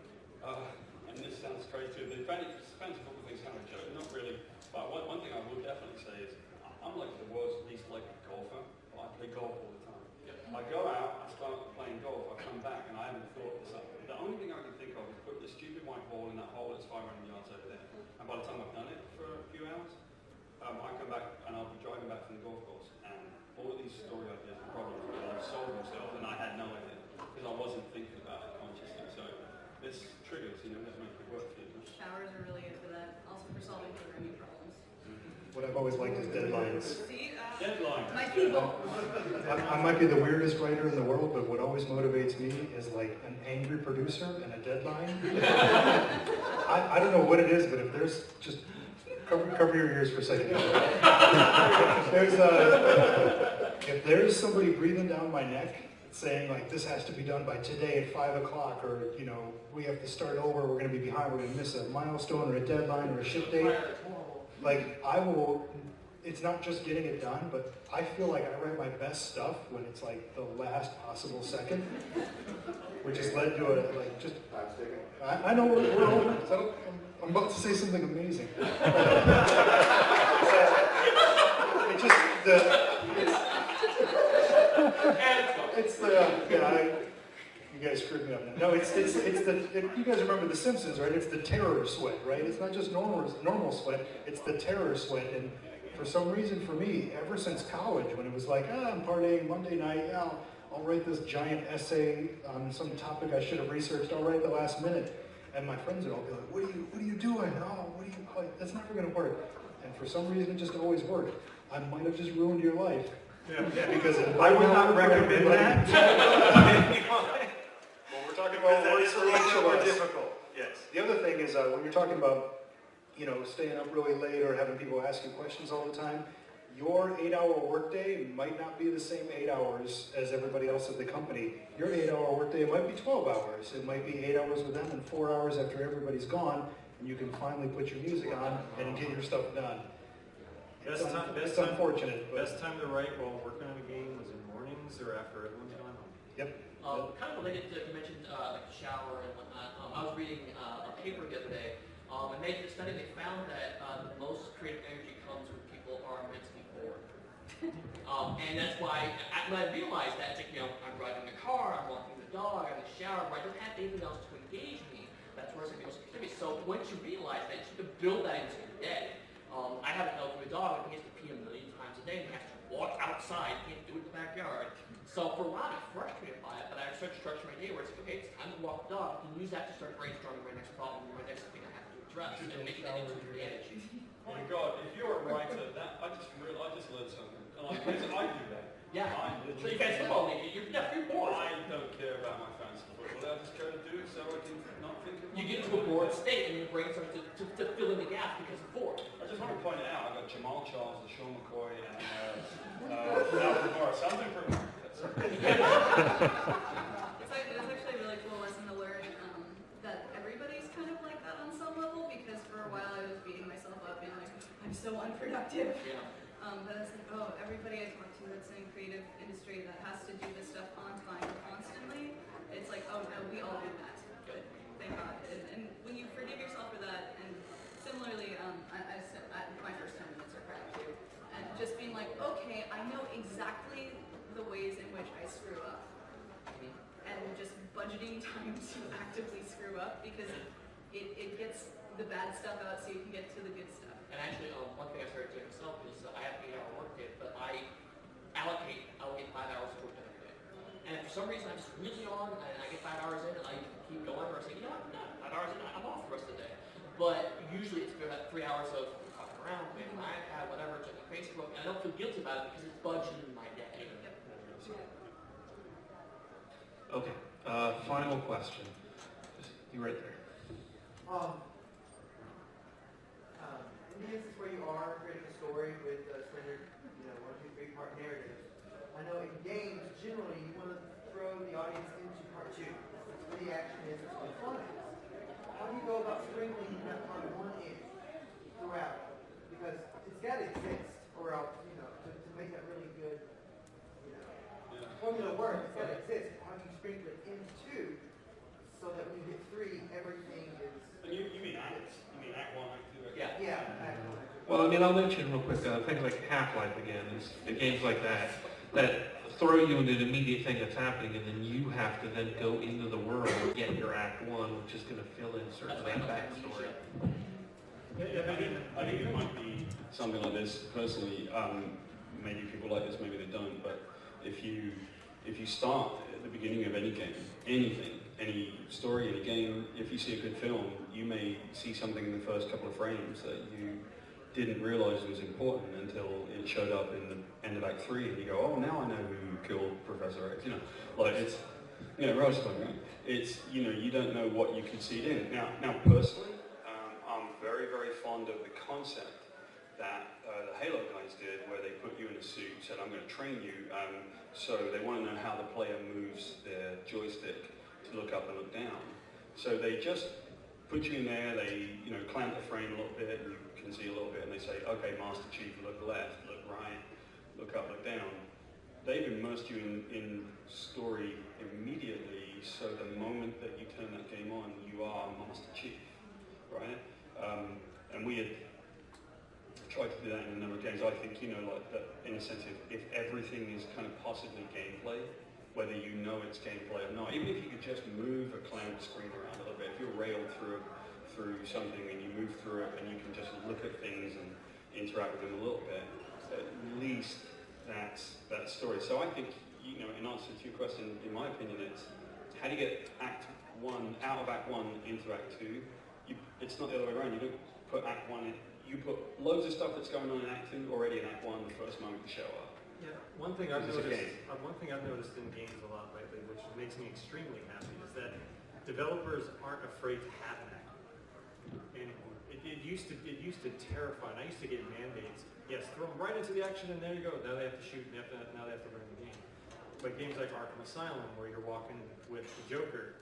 and this sounds crazy too, the fantasy football thing's kind of a joke, not really, but one thing I will definitely say is, I'm like the world's least like golfer, but I play golf all the time. I go out, I start playing golf, I come back, and I haven't thought this up. The only thing I can think of is put the stupid white ball in that hole that's 500 yards over there. And by the time I've done it for a few hours, I come back and I'll be driving back from the golf course, and all of these story ideas and problems will have solved themselves, and I had no idea, because I wasn't thinking about it consciously. So it's triggers, that make it work for you. Showers are really good for that, also for solving programming problems. What I've always liked is deadlines. See? Deadlines. My people. I might be the weirdest writer in the world, but what always motivates me is like an angry producer and a deadline. I don't know what it is, but if there's just cover your ears for a second. If there's somebody breathing down my neck saying like this has to be done by today at 5 o'clock, or we have to start over, we're going to be behind, we're going to miss a milestone or a deadline or a ship date. Like, it's not just getting it done, but I feel like I write my best stuff when it's like the last possible second, which has led to I know we're over. I'm about to say something amazing. You guys screwed me up now. No, you guys remember The Simpsons, right? It's the terror sweat, right? It's not just normal sweat, it's the terror sweat. And for some reason for me, ever since college, when it was like, I'm partying Monday night, yeah, I'll write this giant essay on some topic I should have researched, I'll write at the last minute. And my friends would all be like, what are you doing? Oh, that's never gonna work. And for some reason, it just always worked. I might have just ruined your life. Yeah. Because I would not recommend that. Well, we're talking about works for each of us. Difficult. Yes. The other thing is when you're talking about, staying up really late or having people ask you questions all the time, your 8-hour workday might not be the same 8 hours as everybody else at the company. Your 8-hour workday might be 12 hours. It might be 8 hours with them and 4 hours after everybody's gone, and you can finally put your music on and get your stuff done. It's unfortunate. But Best time to write while working on a game was in mornings or after everyone's gone home. Yep. Kind of related to, you mentioned like shower and whatnot. I was reading a paper the other day, and they found that the most creative energy comes when people are mentally bored. And that's why when I realized that, it's like, I'm driving a car, I'm walking the dog, I'm in the shower, I don't have anything else to engage me. That's where it's going to be most creative. So once you realize that, you can build that into your day. I have an elderly dog, and he has to pee a million times a day, and he has to walk outside, he can't do it in the backyard. So for a while, I was frustrated by it, but I started structuring my day where it's like, okay, it's time to walk the dog. I can use that to start brainstorming my next problem, my next thing I have to address, and making that into reality. Oh my God, if you're a writer, I just learned something. I do that. Yeah. So you guys know me. You're bored. I don't care about my fancy football. I just try to do it so I can not think of. You get to a bored state, and your brain starts to fill in the gaps because it's bored. I just want to point it out. I've got Jamal Charles, and Sean McCoy, and Alvin Morris. Something from America. It's actually a really cool lesson to learn that everybody's kind of like that on some level, because for a while I was beating myself up being like, I'm so unproductive. Yeah. But it's like, everybody I talk to that's in creative industry that has to do this stuff on time constantly, it's like, oh no, we all do that. But thank God. And when you forgive yourself for that, and similarly, I said my first 10 minutes are crap too, and just being like, okay, I know exactly the ways in which I screw up, and just budgeting time to actively screw up, because it gets the bad stuff out so you can get to the good stuff. And actually, one thing I started doing myself is I have an 8-hour workday, but I allocate 5 hours of work done every day. And if for some reason I'm just really on and I get 5 hours in and I keep going, or I say, what, no, 5 hours in, I'm off the rest of the day. But usually it's about 3 hours of walking around, playing my iPad, whatever, checking Facebook, and I don't feel guilty about it because it's budgeted in my day. Okay, final question. You right there. In the instance where you are creating a story with standard, 1, 2, 3 part narrative, I know in games, generally, you want to throw the audience into part 2. That's where the action is, that's where the fun is. How do you go about sprinkling that part 1 in throughout? Because it's got to exist, or else, to make that really good, formula work, it's got to exist. How do you sprinkle it into so that when you hit 3, everything is... And you mean acts? You mean act 1, act 2, act 3? Yeah. Well, I'll mention real quick, things like Half-Life again, and games like that throw you into the immediate thing that's happening, and then you have to then go into the world and get your Act 1, which is going to fill in certain of that backstory. I think it might be something like this, personally. Maybe people like this, maybe they don't, but if you start at the beginning of any game, anything, any story in a game, if you see a good film, you may see something in the first couple of frames that you didn't realize was important until it showed up in the end of Act 3, and you go, oh, now I know who killed Professor X. It's, Rosebud, right? It's, you don't know what you can see in. Now personally, I'm very, very fond of the concept that the Halo guys did, where they put you in a suit, said, I'm going to train you, so they want to know how the player moves their joystick to look up and look down. So they just put you in there, they clamp the frame a little bit, and you can see a little bit, and they say, okay, Master Chief, look left, look right, look up, look down. They've immersed you in story immediately, so the moment that you turn that game on, you are Master Chief, right? And we had tried to do that in a number of games. I think, you know, like that, in a sense, if everything is kind of possibly gameplay, whether you know it's gameplay or not, even if you could just move a cloud screen around a little bit, if you're railed through something and you move through it and you can just look at things and interact with them a little bit, at least that's that story. So I think, you know, in answer to your question, in my opinion, it's how do you get Act 1, out of Act 1 into Act 2? It's not the other way around. You don't put Act 1 in, you put loads of stuff that's going on in Act 2 already in Act 1 the first moment you show up. Yeah, one thing I've noticed in games a lot lately, which makes me extremely happy, is that developers aren't afraid to have an act anymore. It used to terrify, and I used to get mandates. Yes, throw them right into the action, and there you go. Now they have to shoot, and now they have to learn the game. But games like Arkham Asylum, where you're walking with the Joker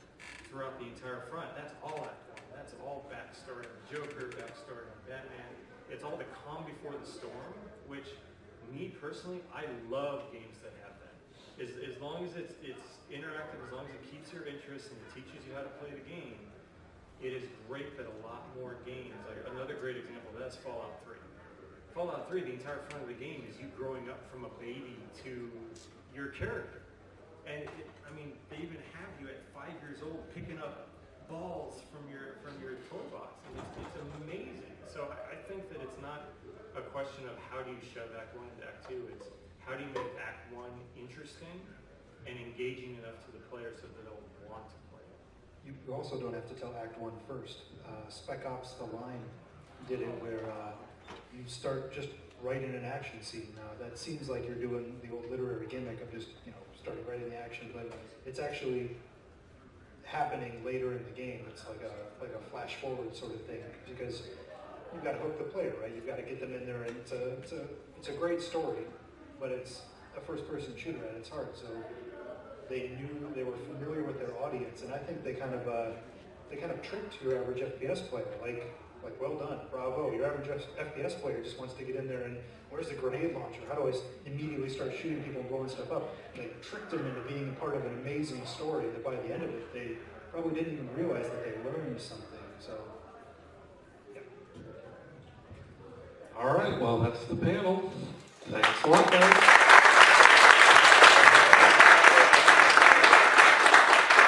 throughout the entire front, that's all Act 1. That's all backstory on the Joker, backstory on Batman. It's all the calm before the storm, which, me personally, I love games that have that. As long as it's interactive, as long as it keeps your interest and it teaches you how to play the game, it is great that a lot more games, like another great example of that is Fallout 3. Fallout 3, the entire front of the game is you growing up from a baby to your character. And I mean, they even have you at 5 years old picking up balls from your toy box. And it's amazing. So I think that it's not a question of how do you shove Act 1 into Act 2, it's how do you make Act 1 interesting and engaging enough to the player so that they'll want to play it. You also don't have to tell Act 1 first. Spec Ops The Line did it where you start just writing an action scene. Now that seems like you're doing the old literary gimmick of just, you know, starting writing the action, but it's actually happening later in the game. It's like a flash forward sort of thing, because you've got to hook the player, right? You've got to get them in there, and it's a great story, but it's a first-person shooter at its heart. So they were familiar with their audience, and I think they kind of tricked your average FPS player. Like, well done, bravo. Your average FPS player just wants to get in there and, where's the grenade launcher? How do I immediately start shooting people and blowing stuff up? They tricked them into being part of an amazing story that by the end of it, they probably didn't even realize that they learned something. So, yeah. All right, well, that's the panel. Thanks a lot, guys.